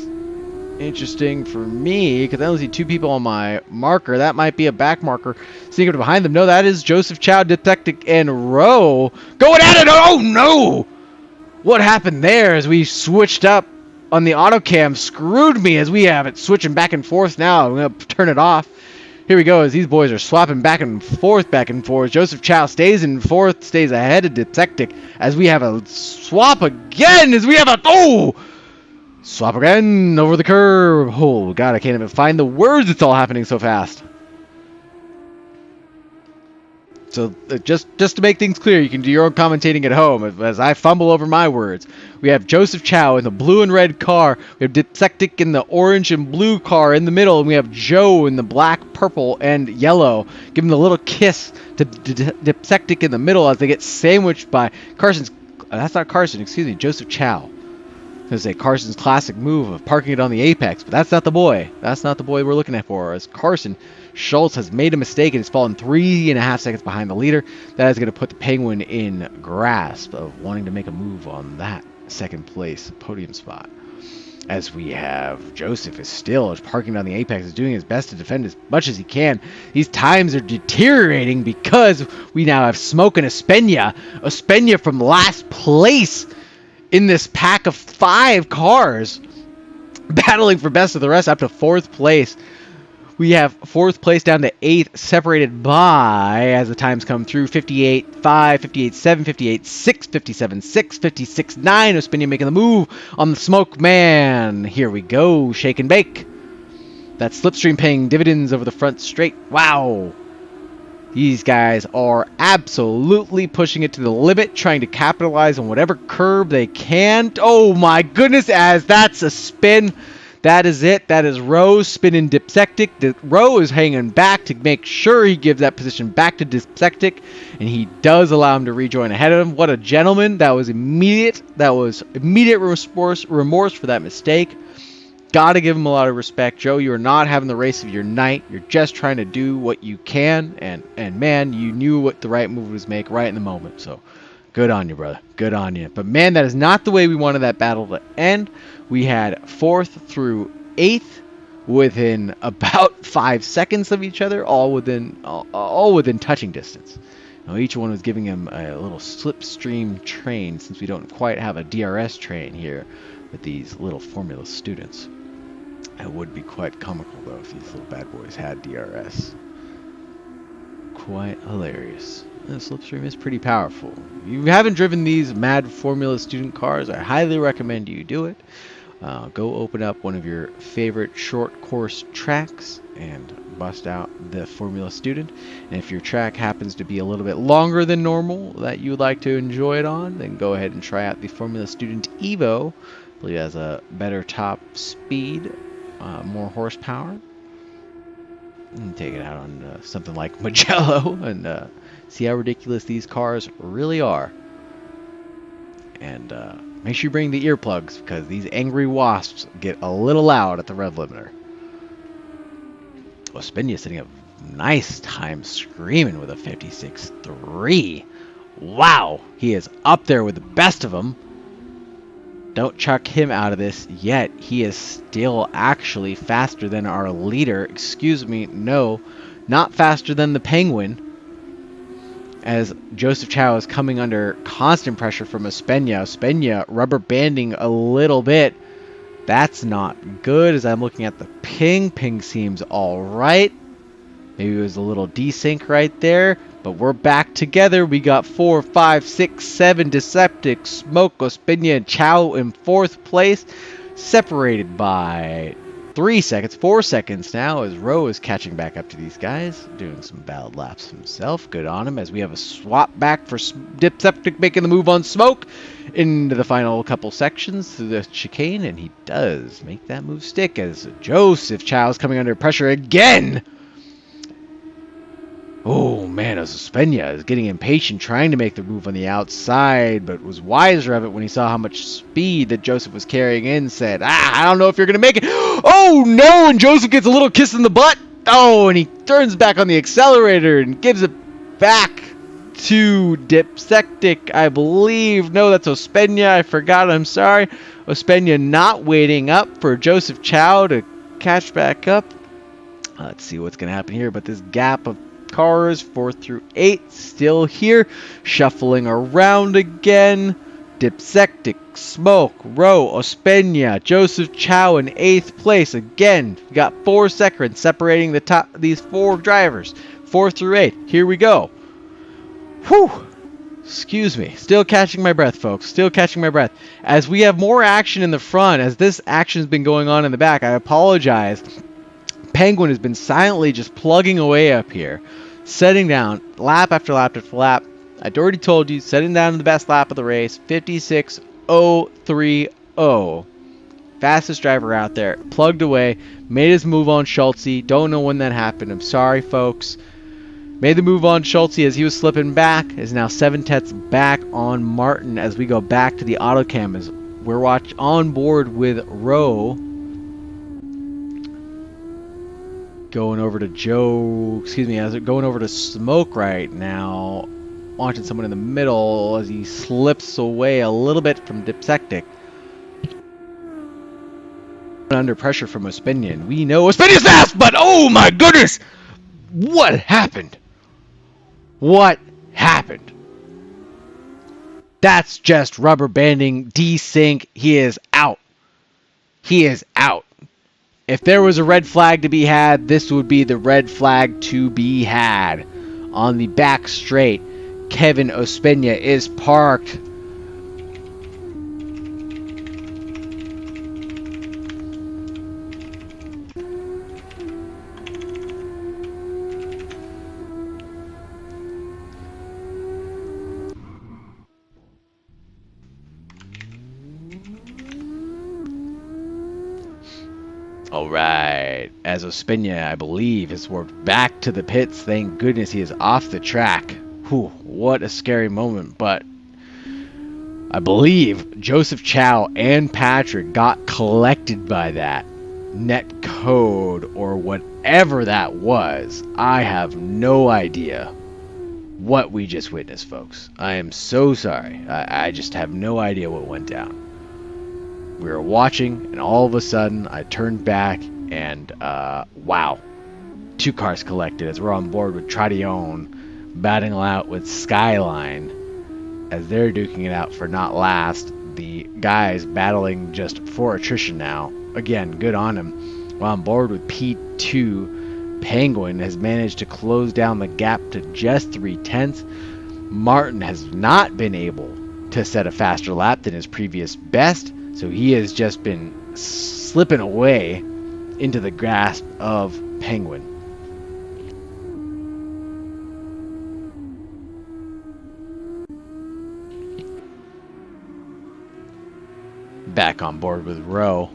interesting for me, because I only see 2 people on my marker. That might be a back marker sneaking behind them. No, that is Joseph Chow, Dipsectic, and Rowe going at it. Oh, no! What happened there as we switched up on the autocam? Screwed me as we have it switching back and forth now. I'm going to turn it off. Here we go as these boys are swapping back and forth. Joseph Chow stays in 4th, stays ahead of Dipsectic as we have a swap again as we have a... Oh! Swap again over the curve. Oh, God, I can't even find the words. It's all happening so fast. So just to make things clear, you can do your own commentating at home as I fumble over my words. We have Joseph Chow in the blue and red car. We have Dipsectic in the orange and blue car in the middle. And we have Joe in the black, purple, and yellow. Giving the little kiss to Dipsectic in the middle as they get sandwiched by Carson's... that's not Carson, excuse me, Joseph Chow. I was going to say Carson's classic move of parking it on the apex, but that's not the boy. That's not the boy we're looking at for. As Carson, Schultz has made a mistake and has fallen 3.5 seconds behind the leader. That is going to put the Penguin in grasp of wanting to make a move on that 2nd place podium spot. As we have Joseph is still parking on the apex, is doing his best to defend as much as he can. These times are deteriorating because we now have Smoke and Ospina. Ospina from last place in this pack of 5 cars, battling for best of the rest up to 4th place. We have 4th place down to 8th, separated by, as the times come through, 58.5, 58.7, 58.6, 57.6, 56.9. Ospina making the move on the Smoke Man. Here we go, shake and bake. That slipstream paying dividends over the front straight. Wow. These guys are absolutely pushing it to the limit, trying to capitalize on whatever curb they can. Oh my goodness, as that's a spin. That is it. That is Rowe spinning Dipsectic. Rowe is hanging back to make sure he gives that position back to Dipsectic, and he does allow him to rejoin ahead of him. What a gentleman. That was immediate. That was immediate remorse for that mistake. Got to give him a lot of respect. Joe, you are not having the race of your night. You're just trying to do what you can. And man, you knew what the right move was to make right in the moment. So good on you, brother. Good on you. But man, that is not the way we wanted that battle to end. We had 4th through 8th within about 5 seconds of each other, all within touching distance. Now, each one was giving him a little slipstream train, since we don't quite have a DRS train here with these little Formula students. It would be quite comical, though, if these little bad boys had DRS. Quite hilarious. The slipstream is pretty powerful. If you haven't driven these mad Formula Student cars, I highly recommend you do it. Go open up one of your favorite short course tracks and bust out the Formula Student. And if your track happens to be a little bit longer than normal that you would like to enjoy it on, then go ahead and try out the Formula Student Evo. I believe it has a better top speed, more horsepower. And take it out on something like Mugello and see how ridiculous these cars really are. And make sure you bring the earplugs because these angry wasps get a little loud at the rev limiter. Ospina sitting up nice time screaming with a 56.3. Wow, he is up there with the best of them. Don't chuck him out of this yet. He is still actually faster than our leader. Excuse me, no, not faster than the Penguin. As Joseph Chow is coming under constant pressure from Ospina. Ospina rubber banding a little bit. That's not good as I'm looking at the ping. Ping seems all right. Maybe it was a little desync right there. But we're back together. We got 4, 5, 6, 7 Deceptic, Smoke, Ospina, and Chow in 4th place. Separated by 3 seconds, 4 seconds now as Rowe is catching back up to these guys. Doing some valid laps himself. Good on him as we have a swap back for Deceptic making the move on Smoke into the final couple sections through the chicane. And he does make that move stick as Joseph Chow's coming under pressure again. Oh man, Ospina is getting impatient trying to make the move on the outside, but was wiser of it when he saw how much speed that Joseph was carrying in. Said, I don't know if you're going to make it. Oh no, and Joseph gets a little kiss in the butt. Oh, and he turns back on the accelerator and gives it back to Dipsectic, I believe. No, that's Ospina. I forgot. I'm sorry. Ospina not waiting up for Joseph Chow to catch back up. Let's see what's going to happen here, but this gap of cars 4 through 8 still here, shuffling around again. Dipsectic, Smoke, Rowe, Ospina, Joseph Chow in 8th place again. We got 4 seconds separating the top these 4 drivers, 4 through 8. Here we go. Whew. Excuse me. Still catching my breath, folks. Still catching my breath. As we have more action in the front, as this action has been going on in the back, I apologize. Penguin has been silently just plugging away up here, setting down lap after lap after lap. I'd already told you, setting down the best lap of the race, 56.030. Fastest driver out there, plugged away, made his move on Schultze. Don't know when that happened. I'm sorry, folks. Made the move on Schultze as he was slipping back. Is now 7/10 back on Martin as we go back to the auto cam as we're on board with Rowe. Going over to going over to Smoke right now. Watching someone in the middle as he slips away a little bit from Dipsectic. Under pressure from Ospina. We know Ospina's fast, but oh my goodness! What happened? What happened? That's just rubber banding, desync. He is out. He is out. If there was a red flag to be had, this would be the red flag to be had. On the back straight, Kevin Ospina is parked. Alright, as Ospina, I believe, has worked back to the pits. Thank goodness he is off the track. Whew, what a scary moment, but I believe Joseph Chow and Patrick got collected by that net code or whatever that was. I have no idea what we just witnessed, folks. I am so sorry. I just have no idea what went down. We were watching, and all of a sudden, I turned back, and wow. 2 cars collected as we're on board with Tradion, batting out with Skyline, as they're duking it out for not last. The guys battling just for attrition now. Again, good on him. While on board with P2, Penguin has managed to close down the gap to just 0.3. Martin has not been able to set a faster lap than his previous best, so he has just been slipping away into the grasp of Penguin. Back on board with Rowe,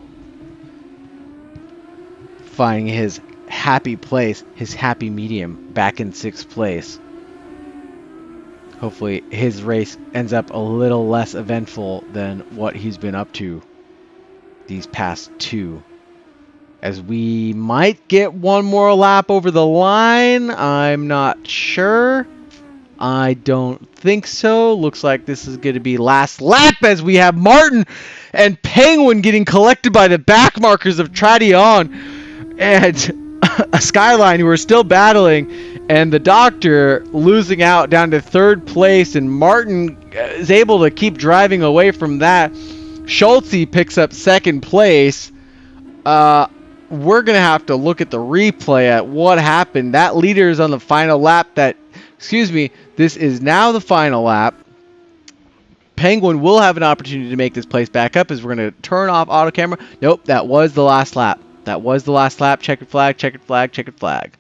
finding his happy place, his happy medium, back in 6th place. Hopefully his race ends up a little less eventful than what he's been up to these past 2. As we might get one more lap over the line. I'm not sure. I don't think so. Looks like this is going to be last lap as we have Martin and Penguin getting collected by the back markers of Tradion and a Skyline who are still battling, and the Doctor losing out down to 3rd place, and Martin is able to keep driving away from that. Schultze picks up 2nd place. We're going to have to look at the replay at what happened. That leader is on the final lap. This is now the final lap. Penguin will have an opportunity to make this place back up as we're going to turn off auto camera. Nope, that was the last lap. That was the last lap. Checkered flag, checkered flag, checkered flag.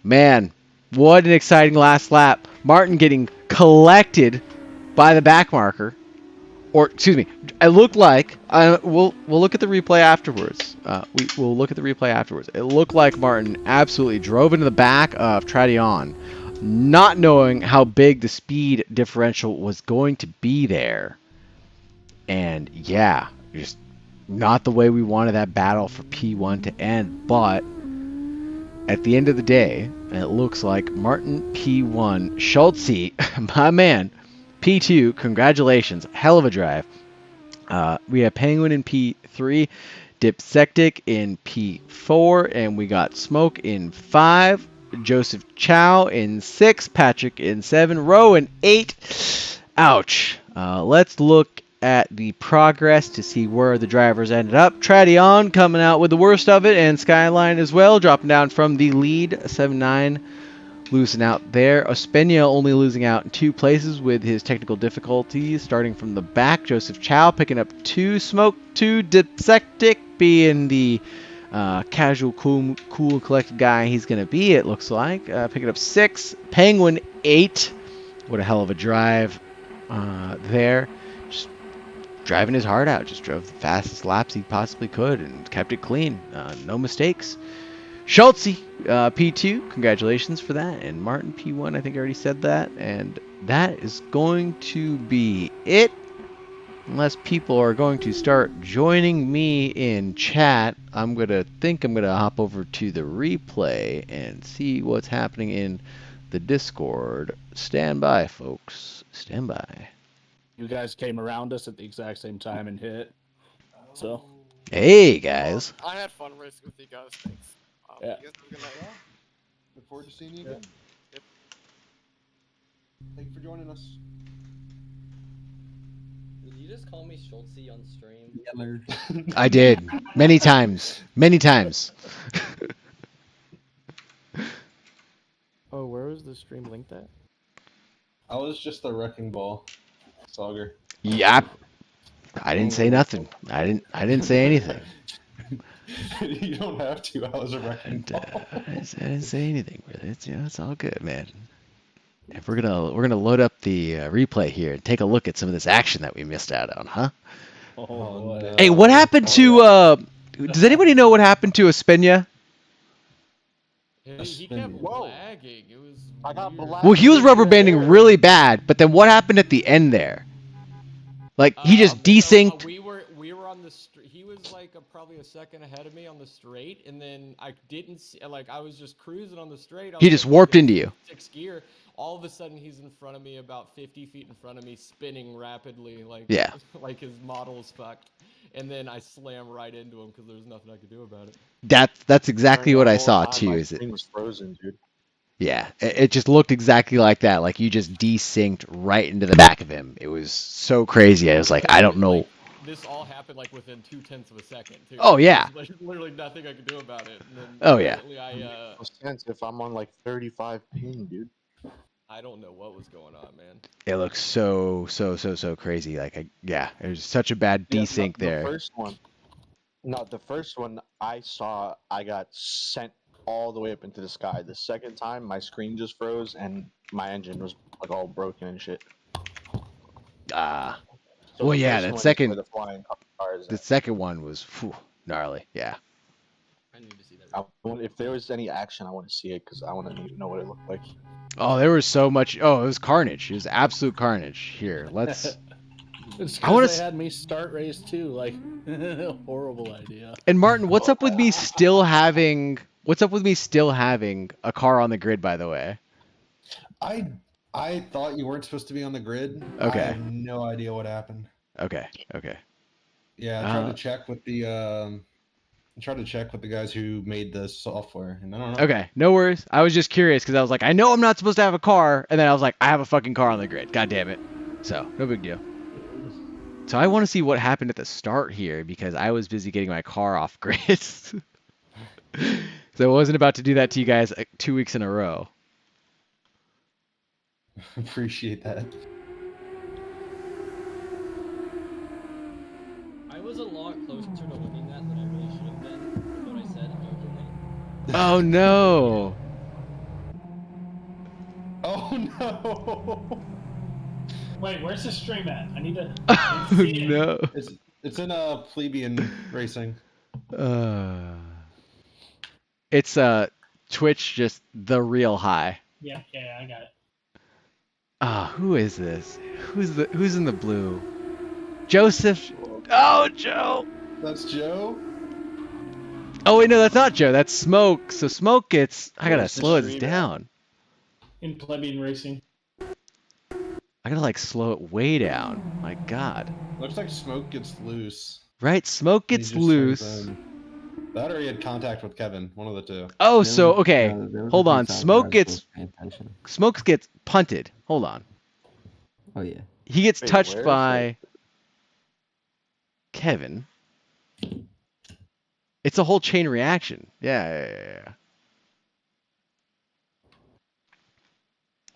Man, what an exciting last lap. Martin getting collected by the back marker. Or, excuse me, it looked like, we'll look at the replay afterwards. We'll look at the replay afterwards. It looked like Martin absolutely drove into the back of Tradion, not knowing how big the speed differential was going to be there. And yeah, just not the way we wanted that battle for P1 to end. But at the end of the day, it looks like Martin P1, Schultze, my man, P2, congratulations, hell of a drive. We have Penguin in P3, Dipsectic in P4, and we got Smoke in 5, Joseph Chow in 6, Patrick in 7, Rowe in 8. Ouch. Let's look at the progress to see where the drivers ended up. Tradion coming out with the worst of it, and Skyline as well, dropping down from the lead, 7-9. Losing out there. Ospina only losing out in 2 places with his technical difficulties. Starting from the back, Joseph Chow picking up 2, Smoke 2, Dipsectic being the casual, cool, collected guy he's going to be, it looks like. Picking up 6, Penguin 8. What a hell of a drive there. Just driving his heart out. Just drove the fastest laps he possibly could and kept it clean. No mistakes. Schultze, P2, congratulations for that. And Martin, P1, I think I already said that. And that is going to be it. Unless people are going to start joining me in chat, I'm going to hop over to the replay and see what's happening in the Discord. Stand by, folks. Stand by. You guys came around us at the exact same time and hit. So. Hey, guys. I had fun racing with you guys. Thanks. Yeah. You guys have a good night. Look forward to seeing you again. Yep. Thank you for joining us. Did you just call me Schultze on stream? I did. Many times. Many times. Oh, where was the stream linked at? I was just a wrecking ball, Sauger. Yep. I didn't say nothing. I didn't say anything. You don't have to. I was a wrecking ball. I didn't say anything, really. It's all good, man. If we're gonna load up the replay here and take a look at some of this action that we missed out on, huh? Oh, no. Hey, what happened to? Does anybody know what happened to Ospina? He kept lagging. It was. I got weird. black. Well, he was rubber banding really bad, but then what happened at the end there? Like he just desynced. We were on the he was like probably a second ahead of me on the straight, and then I didn't see, like I was just cruising on the straight. He just warped into you. 6th gear. All of a sudden, he's in front of me, about 50 feet in front of me, spinning rapidly, like Yeah. like his model's fucked. And then I slam right into him because there was nothing I could do about it. That's exactly what I saw too. Is it? was frozen, dude. Yeah, it just looked exactly like that. Like you just desynced right into the back of him. It was so crazy. I was like, I don't know. Like, this all happened like within 0.2 of a second, too. Oh, yeah. There was, like, literally nothing I could do about it. And then Oh, yeah. immediately No sense if I'm on like 35 ping, dude. I don't know what was going on, man. It looks so crazy. Like, yeah, there's such a bad Yeah, desync the there. first one. No, the first one I saw, I got sent all the way up into the sky. The second time, my screen just froze and my engine was like all broken and shit. Ah, So well, the yeah, first that one is second, where the flying cars. the second one was gnarly. Yeah. I need to see that. If there was any action, I want to see it because I want to know what it looked like. Oh, there was so much. Oh, it was carnage. It was absolute carnage. Here, let's. It's I want because to. they had me start race 2. Like, horrible idea. And Martin, what's up with me still having? What's up with me still having a car on the grid? By the way. I thought you weren't supposed to be on the grid. Okay. I have no idea what happened. Okay. Okay. Yeah, I tried to check with the guys who made the software, and I don't know. Okay. No worries. I was just curious because I was like, I know I'm not supposed to have a car, and then I was like, I have a fucking car on the grid. God damn it. So no big deal. So I want to see what happened at the start here because I was busy getting my car off grid. So I wasn't about to do that to you guys 2 weeks in a row. Appreciate that. I was a lot closer to winning that than I really should have been. With what I said jokingly. Oh no. Oh no! Wait, where's the stream at? I need to Oh see it. no. It's in a Plebian racing. It's Twitch just the real high. Yeah, I got it. Ah, who is this? Who's in the blue? Joseph. Oh, Joe. That's Joe. Oh wait, no, that's not Joe. That's Smoke. So Smoke gets. I gotta Where's the slow this stream at? down. In Plebian racing. I gotta like slow it way down. My God. Looks like Smoke gets loose. Right, Smoke He gets just turns loose. in. That or he had contact with Kevin. One of the two. Oh, so okay. There was Hold a few on. times Smoke where I was gets supposed to pay attention. Smoke gets punted. Hold on. Oh yeah. He gets Wait, touched where is by Kevin. It's a whole chain reaction. Yeah.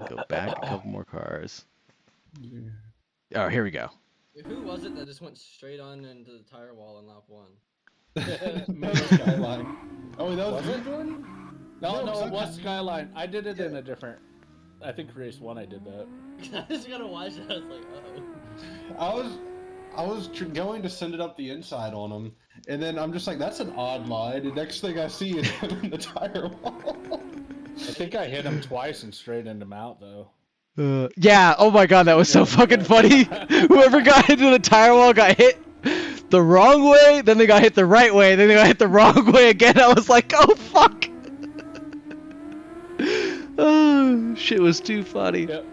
Go back a couple more cars. Oh, here we go. Who was it that just went straight on into the tire wall in lap 1? No, Skyline. Oh, that was Was it? Jordan? No, No, it was Skyline. I did it in a different. I think race 1 I did that. I just gotta watch that. I was like, uh-oh. I was going to send it up the inside on him, and then I'm just like, that's an odd line. The next thing I see is him in the tire wall. I think I hit him twice and straightened him out though. Yeah, oh my God, that was so fucking funny. Whoever got into the tire wall got hit the wrong way, then they got hit the right way, then they got hit the wrong way again. I was like, oh fuck. Oh, shit was too funny. Yep.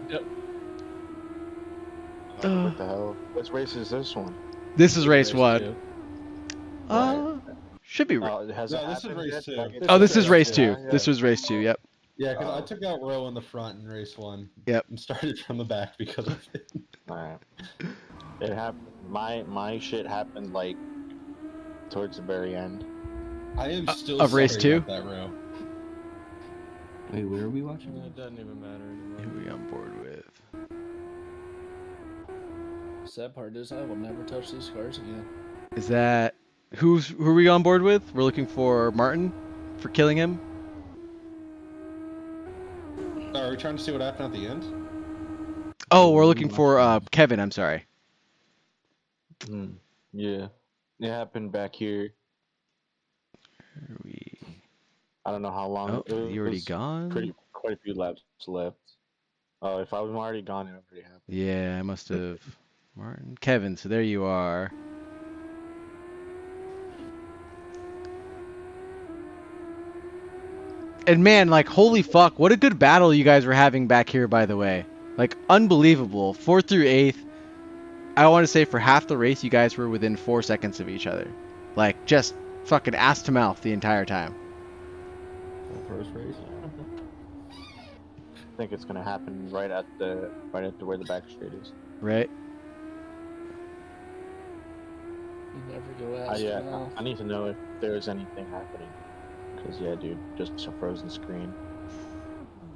What the hell? What race is this one? This is race 1. 2. Should be. It hasn't No, this is happened race yet? 2. Like, it's Oh, this is race 2. yeah. This was race 2. Yep. Yeah, because I took out Row in the front in race 1. Yep. And started from the back because of it. Alright. It happened. My shit happened like towards the very end. I am still of race sorry 2? about that row. Wait, where are we watching? It doesn't even matter anymore. Who are we on board with? Sad part is I will never touch these cars again. Is that who are we on board with? We're looking for Martin for killing him. Are we trying to see what happened at the end? Oh, we're looking for Kevin. I'm sorry. Yeah. It happened back here. Are we? I don't know how long. Oh, it you already was gone? quite a few laps left. Oh, if I was already gone, it already happened. Yeah, I must have. Martin, Kevin. So there you are. And man, like, holy fuck, what a good battle you guys were having back here, by the way. Like, unbelievable. 4th through 8th. I want to say for half the race, you guys were within 4 seconds of each other. Like, just fucking ass to mouth the entire time. First race. I think it's gonna happen right at where the back straight is. Right? You never go ask. Yeah, I need to know if there's anything happening. Cause yeah, dude, just a frozen screen.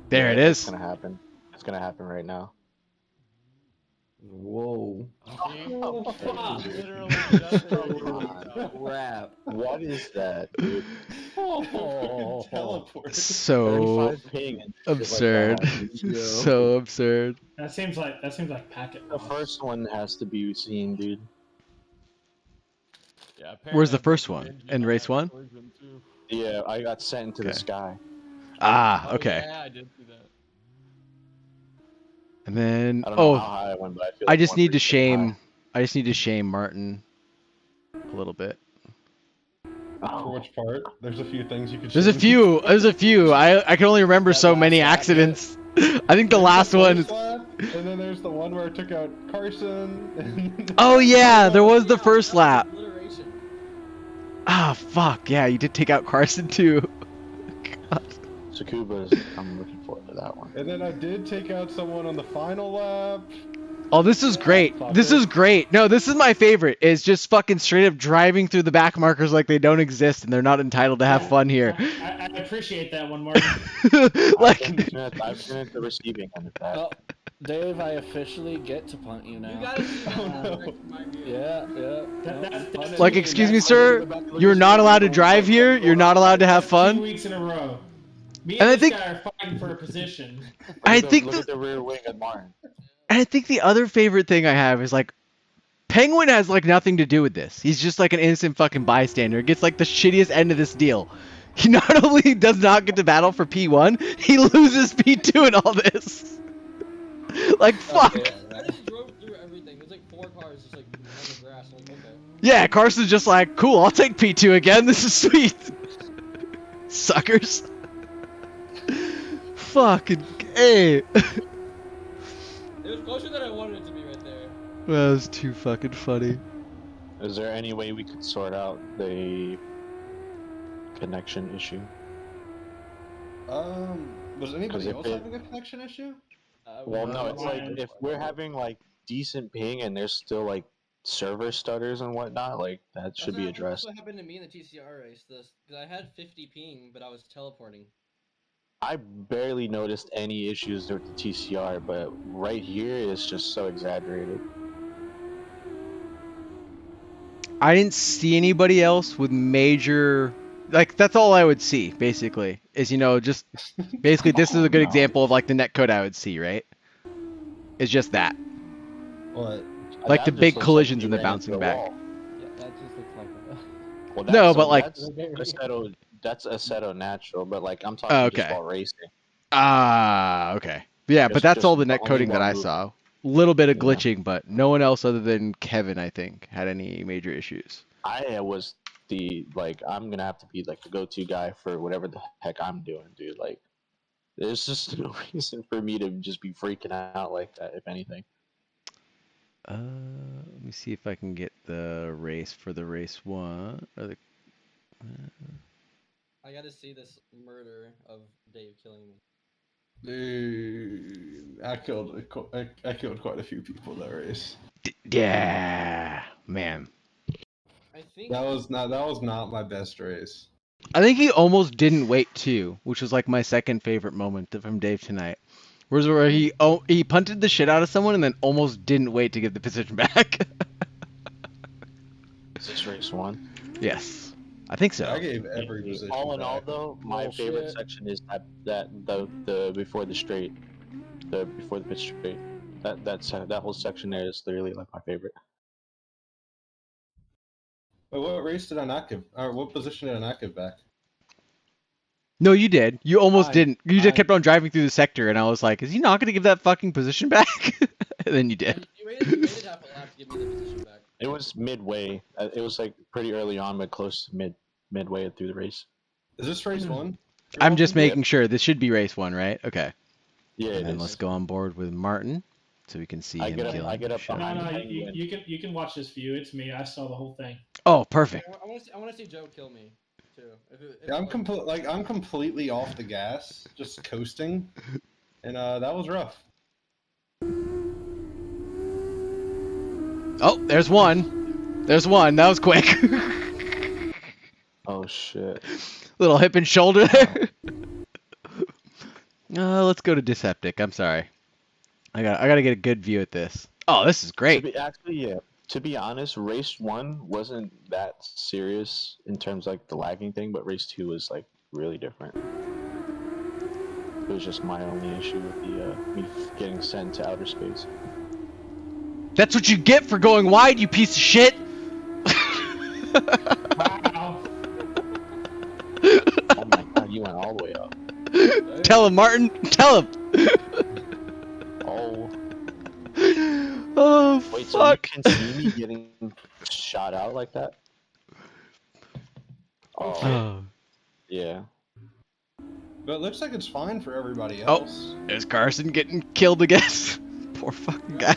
There it It's is. gonna happen. it's gonna happen right now. Whoa. Oh, fuck. Literally just Crap. What is that, dude? Oh, teleport. So 35 ping and shit absurd. like that. Yo. So absurd. That seems like packet The loss. first one has to be seen, dude. Yeah, Where's the apparently I broke first the one? engine In on race that one? collision, too. Yeah, I got sent into the Okay. sky. Ah, Oh, okay. yeah, I did see that. And then I don't know how high I went, but I feel I like just went need to pretty high. shame Martin a little bit. For which part? There's a few things you could. There's a few. I can only remember That so last many lap bit. accidents. I think the There's last the one first is. lap, and then there's the one where I took out Carson. And Oh yeah, there was the Yeah, first that lap. was obliteration. Ah, fuck. Yeah, you did take out Carson too. God. Tsukuba's, I'm looking forward to that one. And then I did take out someone on the final lap. Oh, this is great. This is great. No, this is my favorite. Is just fucking straight up driving through the back markers like they don't exist and they're not entitled to have fun here. I appreciate that one, Martin. Like, I've been at the receiving end of that. Well, Dave, I officially get to punt you now. You gotta see that Oh, one no. next to my gear. Yeah. That's like, two- excuse me, that's sir. You're not allowed to drive here. You're not allowed to have that's 2 fun. weeks in a row. Me And I and this think- guy are fighting for a position. Look at the rear wing of Martin. And I think the other favorite thing I have is like, Penguin has like nothing to do with this. He's just like an innocent fucking bystander. Gets like the shittiest end of this deal. He not only does not get to battle for P1, he loses P2 in all this. Like, fuck. I just drove through everything. There's like 4 cars just like on the grass. I'm like, okay. Yeah, Carson's just like, cool, I'll take P2 again. This is sweet. Suckers. Fucking A. It was closer than I wanted it to be right there. That was too fucking funny. Is there any way we could sort out the connection issue? Was 'Cause anybody if else it- having a connection issue? Well, no, it's like Mine- if we're having like decent ping and there's still like server stutters and whatnot, like that should be addressed. That's what happened to me in the TCR race. Because I had 50 ping, but I was teleporting. I barely noticed any issues with the TCR, but right here it's just so exaggerated. I didn't see anybody else with major. Like, that's all I would see, basically. Is, you know, just. Basically, this is a good No. example of, like, the netcode I would see, right? It's just that. What? Like the That just big looks collisions he and the ran bouncing into a back. wall. Yeah, that just looks like a... Well, No, but, like- that's Assetto natural, but like I'm talking Okay. just about racing. Ah, okay. Yeah, but Just- that's all just the net only coding that one I move. saw. Little bit of Yeah. glitching, but no one else other than Kevin, I think, had any major issues. I was I'm gonna have to be like the go-to guy for whatever the heck I'm doing, dude. Like, there's just no reason for me to just be freaking out like that, if anything. Let me see if I can get the race for the race one. Or the, I gotta see this murder of Dave killing me. Dude, I killed quite a few people that race. yeah, man. I think That was not my best race. I think he almost didn't wait too, which was like my second favorite moment from Dave tonight. Where he punted the shit out of someone and then almost didn't wait to get the position back. Is this race one? Yes, I think so. I gave every position. All in all, back. though, my favorite Bullshit. section is the before the straight, before the pit straight. That whole section there is literally like my favorite. Wait, what race did I not give? Or what position did I not give back? No, you did. You almost Fine, didn't. You just fine. kept on driving through the sector, and I was like, is he not going to give that fucking position back? And then you did. you waited half a lap to give me the position back. It was midway. It was like pretty early on, but close to midway through the race. Is this race one? I'm just Yeah. making sure. This should be race one, right? Okay. Yeah, And it then is. let's go on board with Martin, so we can see I him get up- killing I get up shit. behind- No, Behind you. you can watch this view. It's me. I saw the whole thing. Oh, perfect. I want to see Joe kill me too. If Yeah, I'm completely off the gas, just coasting, and that was rough. Oh, there's one. There's one. That was quick. Oh shit! Little hip and shoulder there. Let's go to Deceptic. I'm sorry. I gotta get a good view at this. Oh, this is great. To be honest, race 1 wasn't that serious in terms of, like, the lagging thing, but race 2 was like really different. It was just my only issue with the me getting sent to outer space. That's what you get for going wide, you piece of shit. Wow. Oh my god, you went all the way up. Tell him, Martin. Tell him. Oh. Oh, Wait, so you fuck. can see me getting shot out like that? Oh, Oh, yeah. But it looks like it's fine for everybody Oh. else. there's Carson getting killed again. Poor fucking guy.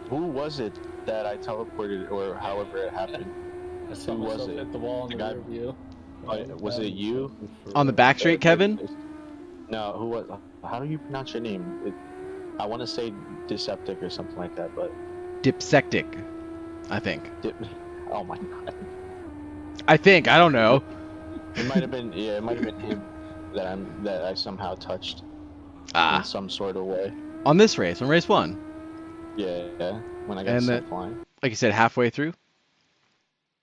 Who was it that I teleported, or however it happened? I saw Who was myself it? hit the wall in The the guy- rear view. Was it you? On the back straight, Kevin? No, who was? How do you pronounce your name? I want to say Deceptic or something like that, but Dipsectic, I think. oh my god, I think. I don't know. it might have been it might have been him that I somehow touched in Ah, some sort of way. on this race, on race 1. Yeah, when I got And sent flying, like you said, halfway through.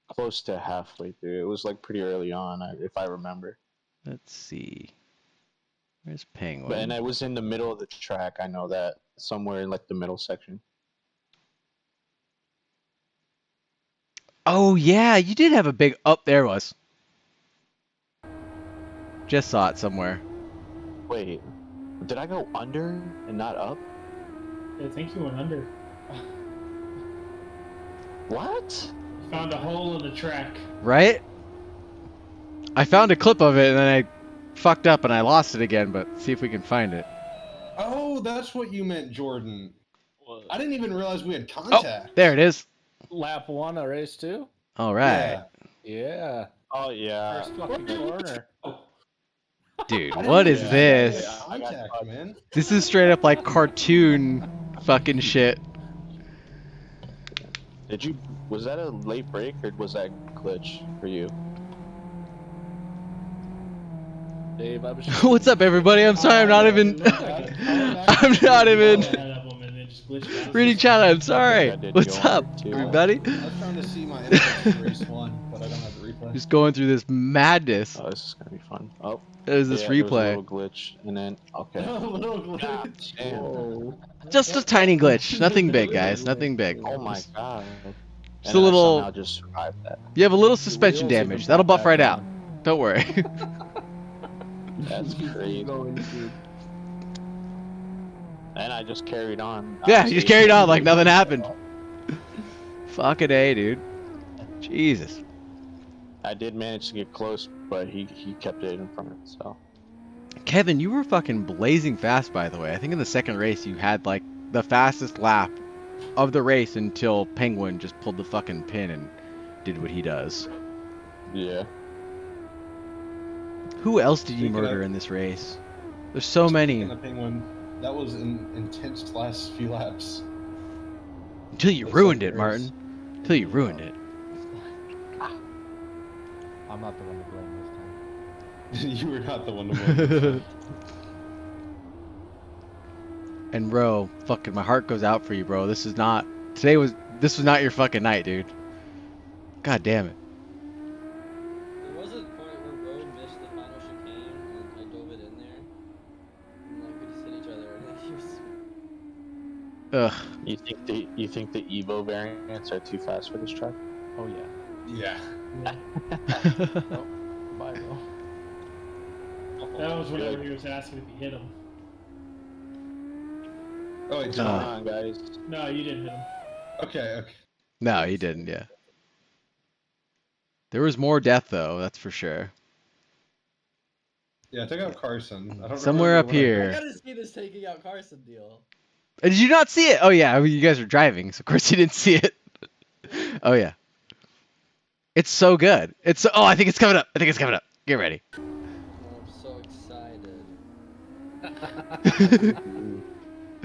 close to halfway through. It was like pretty early on, if I remember. Let's see. Where's But and Penguin? I was in the middle of the track. I know that somewhere in like the middle section. Oh yeah, you did have a big. Oh, there it was. Just saw it somewhere. Wait, did I go under and not up? I think you went under. What? Found a hole in the track. Right? I found a clip of it and then I fucked up and I lost it again, but see if we can find it. Oh, that's what you meant, Jordan. I didn't even realize we had Oh, contact. there it is. Lap 1 of race 2? All right. Yeah. Oh yeah. First fucking corner. Dude, I didn't what know is we had this? Contact, man. This is straight up like cartoon fucking shit. Was that a late break or was that glitch for you? Dave, I was What's up, everybody? I'm sorry, I'm not even. I'm not even reading chat. I'm sorry. I did What's go up, under, too. everybody? I was trying to see my inputs in race 1, but I don't have the replay. Just going through this madness. Oh, this is gonna be fun. Oh, There's this yeah, there was a replay. little glitch, and then okay. Little glitch. Damn. Just a tiny glitch. Nothing big, guys. Nothing big. Oh my god. Just And a I little. somehow just survived that. You have a little suspension wheels even damage. That'll pop buff right back out. Don't worry. That's crazy. And I just carried on. Yeah, you just carried on like nothing happened. Fucking A, dude. Jesus. I did manage to get close, but he kept it in front of it, so. Kevin, you were fucking blazing fast, by the way. I think in the second race you had like the fastest lap of the race until Penguin just pulled the fucking pin and did what he does. Yeah. Who else did you Speaking murder of- in this race? There's so many. And the Penguin, that was an intense last few laps. Until you the ruined second it, Martin. Until you ruined it. I'm not the one to blame this time. You were not the one to blame. And bro, fucking my heart goes out for you, bro. This was not not your fucking night, dude. God damn it. There was a point where Road missed the final chicane and I dove it in there. And like we just hit each other and he was Ugh. You think the Evo variants are too fast for this track? Oh yeah. Yeah. Bye, bro. That was whenever he was asking if you hit him. Oh, wait, Come Uh. on, guys. No, you didn't hit him. okay. No, he didn't, yeah. There was more death though, that's for sure. Yeah, take out Carson. I don't Somewhere remember up when I- I here. gotta see this taking out Carson deal. Did you not see it? Oh yeah, I mean, you guys were driving, so of course you didn't see it. Oh yeah. It's so good. Oh, I think it's coming up. Get ready. Oh, I'm so excited.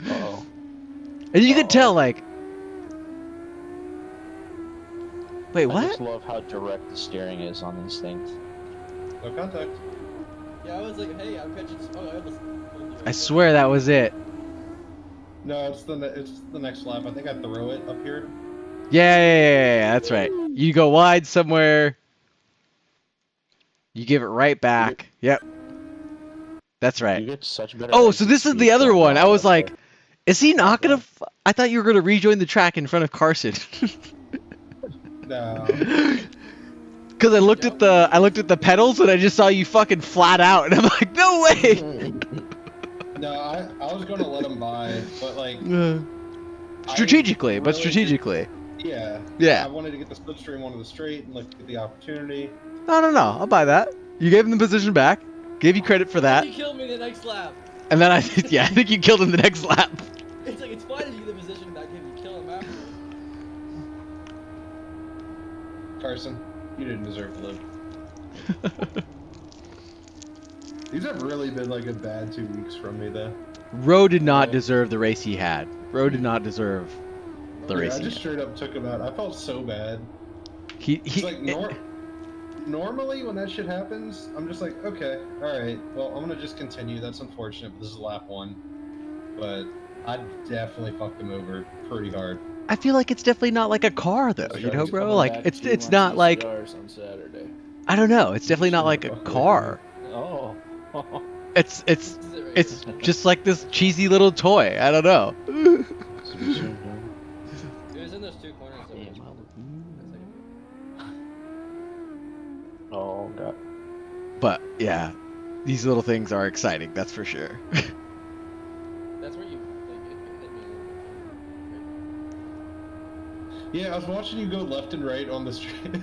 Uh-oh. And you could tell, like, wait, I what? just love how direct the steering is on these things. No contact. Yeah, I was like, hey, I'm catching. Oh, I almost. I swear that was it. No, it's the next lap. I think I throw it up here. Yeah, that's right. You go wide somewhere. You give it right back. Yep. That's You right. get such better. Oh, so exit this is the speed other going one. I wide was up like, there. is he not gonna? I thought you were gonna rejoin the track in front of Carson. No. Because I looked at the pedals and I just saw you fucking flat out, and I'm like, no way. No, I was gonna let him by, but like Strategically, but really strategically. yeah. Yeah. I wanted to get the slipstream onto the straight and like get the opportunity. No, I'll buy that. You gave him the position back. Gave you credit for that. He killed me the next lap. And then I think you killed him the next lap. It's like it's fine if you get the position back if you kill him after. Carson, you didn't deserve to live. These have really been like a bad 2 weeks from me though. Roe did not deserve the race he had. Roe did not deserve the Dude, race I he just had. straight up took him out. I felt so bad. It's like normally when that shit happens, I'm just like, okay, all right, well, I'm gonna just continue. That's unfortunate, but this is lap 1. But I definitely fucked him over pretty hard. I feel like it's definitely not like a car though, you know, bro? Like it's not like, on Saturday. I don't know. It's definitely not like a car. Oh. It's just like this cheesy little toy. I don't know. It was in those 2 corners. Oh god. But yeah, these little things are exciting. That's for sure. That's where you like it hit me a little bit. Yeah, I was watching you go left and right on the street,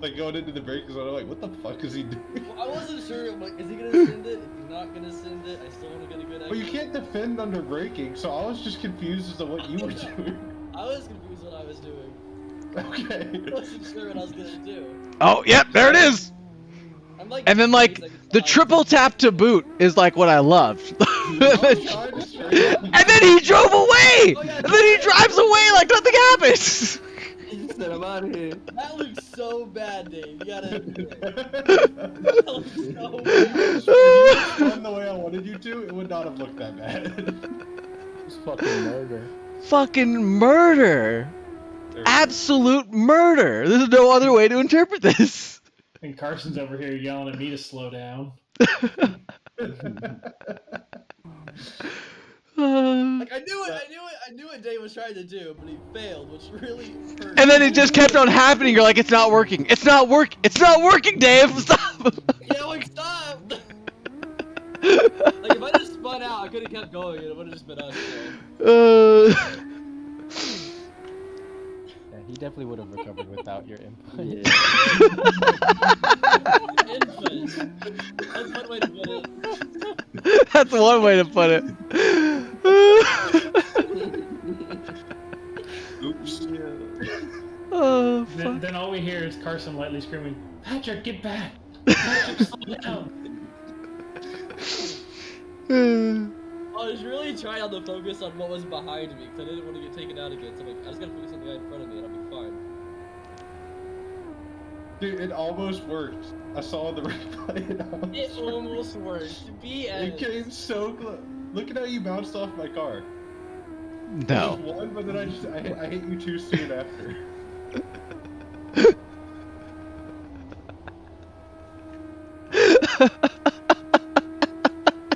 like going into the break zone. I'm like, what the fuck is he doing? Well, I wasn't sure. I'm like, is he gonna send it? If he's not gonna send it, I still want to get a good. Well, you can't defend under braking, so I was just confused as to what you were doing. I was confused what I was doing. Okay. I wasn't sure what I was gonna do. Oh, yep, there it is. I'm like, And then 20 like seconds the behind. triple tap to boot is like what I loved. I was trying to straight up. And then he drove away! And then he drives away like nothing happens! He said, I'm out of here. That looks so bad, Dave. You gotta admit it. That looks so bad. If you had run the way I wanted you to, it would not have looked that bad. It's fucking murder. Fucking murder! Absolute murder! There's no other way to interpret this. And Carson's over here yelling at me to slow down. Like I knew what Dave was trying to do, but he failed, which really hurt. And then it just kept on happening. You're like, it's not working. It's not working, Dave. Stop. Yeah, like stop. Like if I just spun out, I could have kept going, and it would have just been us. Yeah, he definitely would have recovered without your input. Infant. That's one way to put it. That's one way to put it. Oops. Oh, fuck. Then all we hear is Carson lightly screaming, Patrick, get back! Patrick, slow down! I was really trying to focus on what was behind me, because I didn't want to get taken out again, so I'm like, I just gotta focus on the guy in front of me and I'll be fine. Dude, it almost worked. I saw the replay. It almost worked. BS. It came so close. Look at how you bounced off my car. No. It was one, but then I hit you too soon after.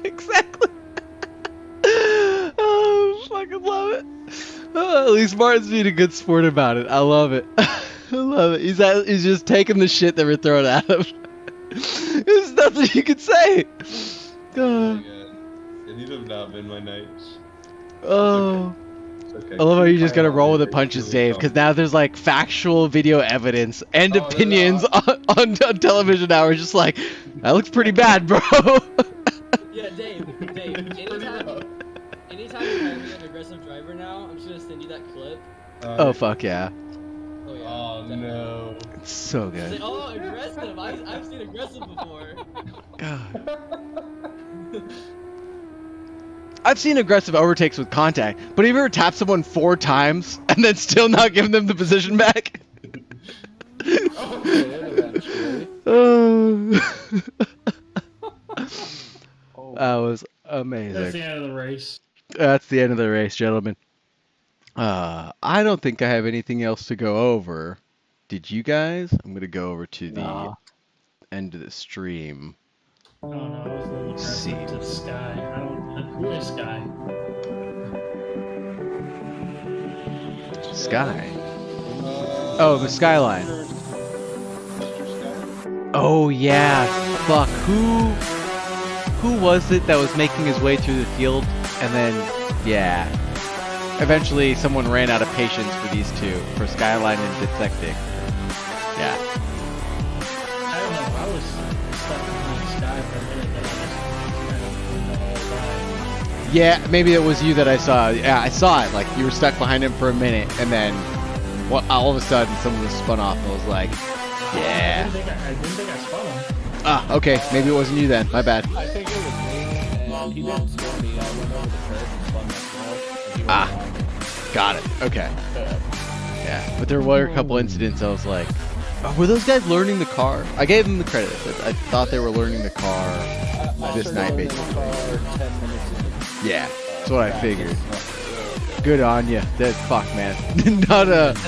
Exactly. Oh, fucking love it. Oh, at least Martin's being a good sport about it. I love it. I love it. He's just taking the shit that we're throwing at him. There's nothing you can say. Oh my god. Yeah, these have not been my nights. Oh. It's okay. I love how you just gotta roll with the punches, Dave, because now there's like factual video evidence and opinions on television now. We're just like, that looks pretty bad, bro. Yeah, Dave, anytime you call me an aggressive driver now, I'm just gonna send you that clip. Oh, fuck yeah. Oh, yeah. Oh no. It's so Say, good. oh, aggressive. I've seen aggressive before. God. I've seen aggressive overtakes with contact, but have you ever tapped someone 4 times and then still not giving them the position back? Eventually. Oh. That was amazing. That's the end of the race. That's the end of the race, gentlemen. I don't think I have anything else to go over. Did you guys? I'm going to go over to the end of the stream. Oh no, I was a little aggressive to Sky. I don't. Who is Sky? Sky. Oh, the skyline. Oh yeah. Fuck. Who was it that was making his way through the field and then yeah. Eventually someone ran out of patience for these two, for Skyline and Detective. Yeah. I don't know. I was stuck behind Sky for a minute, but I just kind of flew the whole ride. Yeah, maybe it was you that I saw. Yeah, I saw it. Like you were stuck behind him for a minute, and then all of a sudden someone was spun off, and I was like, yeah. I didn't think I spun him. Ah, okay. Maybe it wasn't you then. My bad. I think it was me, and he didn't spin me. I went over the curb and spun myself. And Got it. Okay. Yeah, but there were a couple incidents I was like, oh, were those guys learning the car? I gave them the credit. I thought they were learning the car this night, basically. Yeah, that's what I figured. Good on you. That fuck, man.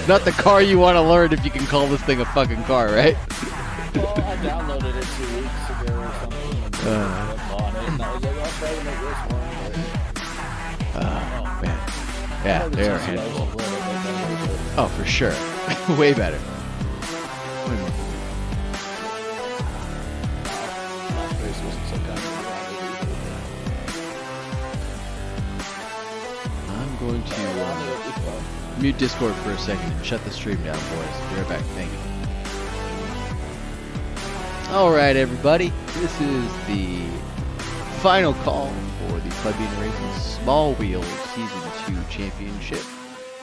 not the car you want to learn if you can call this thing a fucking car, right? Well, I downloaded it 2 weeks ago or something and bought it, and I was like, I'll try to make this one. Oh, man. Yeah, they are a handful. Oh, for sure. Way better. I'm going to mute Discord for a second and shut the stream down, boys. Be right back. Thank you. Alright, everybody. This is the final call for the Plebian Racing Small Wheels Season 2 Championship.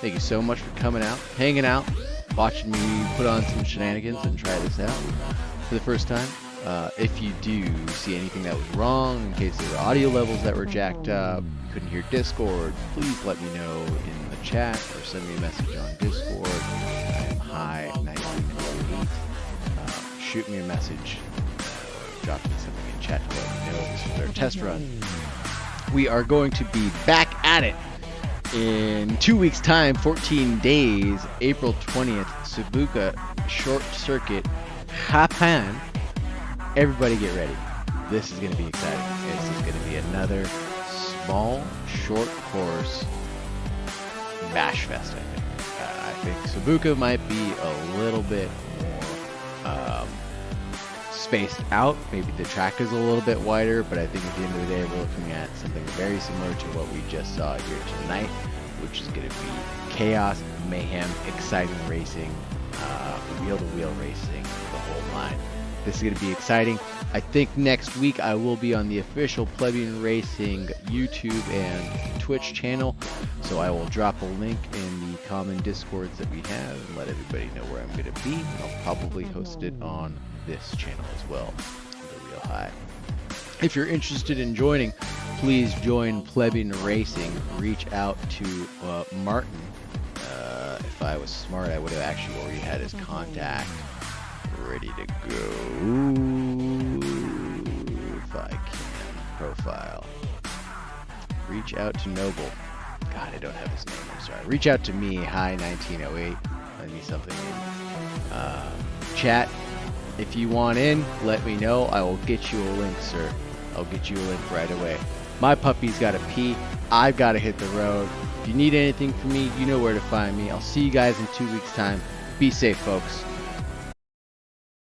Thank you so much for coming out, hanging out, watching me put on some shenanigans and try this out for the first time. If you do see anything that was wrong, in case there were audio levels that were jacked up, couldn't hear Discord, please let me know in the chat or send me a message on Discord. I am high1908. Shoot me a message, drop me something in chat to let me know this is our test run. We are going to be back at it in 2 weeks' time, 14 days, April 20th, Tsukuba Short Circuit, Japan. Everybody get ready. This is going to be exciting. This is going to be another small, short course bash fest, I think. I think Tsukuba might be a little bit more spaced out. Maybe the track is a little bit wider, but I think at the end of the day we're looking at something very similar to what we just saw here tonight, which is going to be chaos, mayhem, exciting racing, wheel-to-wheel racing, the whole line. This is going to be exciting. I think next week I will be on the official Plebian Racing YouTube and Twitch channel, so I will drop a link in the common Discords that we have and let everybody know where I'm going to be. I'll probably host it on this channel as well, the Real High. If you're interested in joining, please join Plebian Racing. Reach out to Martin. If I was smart, I would have actually already had his contact ready to go. If I can, profile. Reach out to Noble. God, I don't have his name. I'm sorry. Reach out to me, high1908. Let me something in chat. If you want in, let me know. I will get you a link, sir. I'll get you a link right away. My puppy's got to pee. I've got to hit the road. If you need anything from me, you know where to find me. I'll see you guys in 2 weeks' time. Be safe, folks.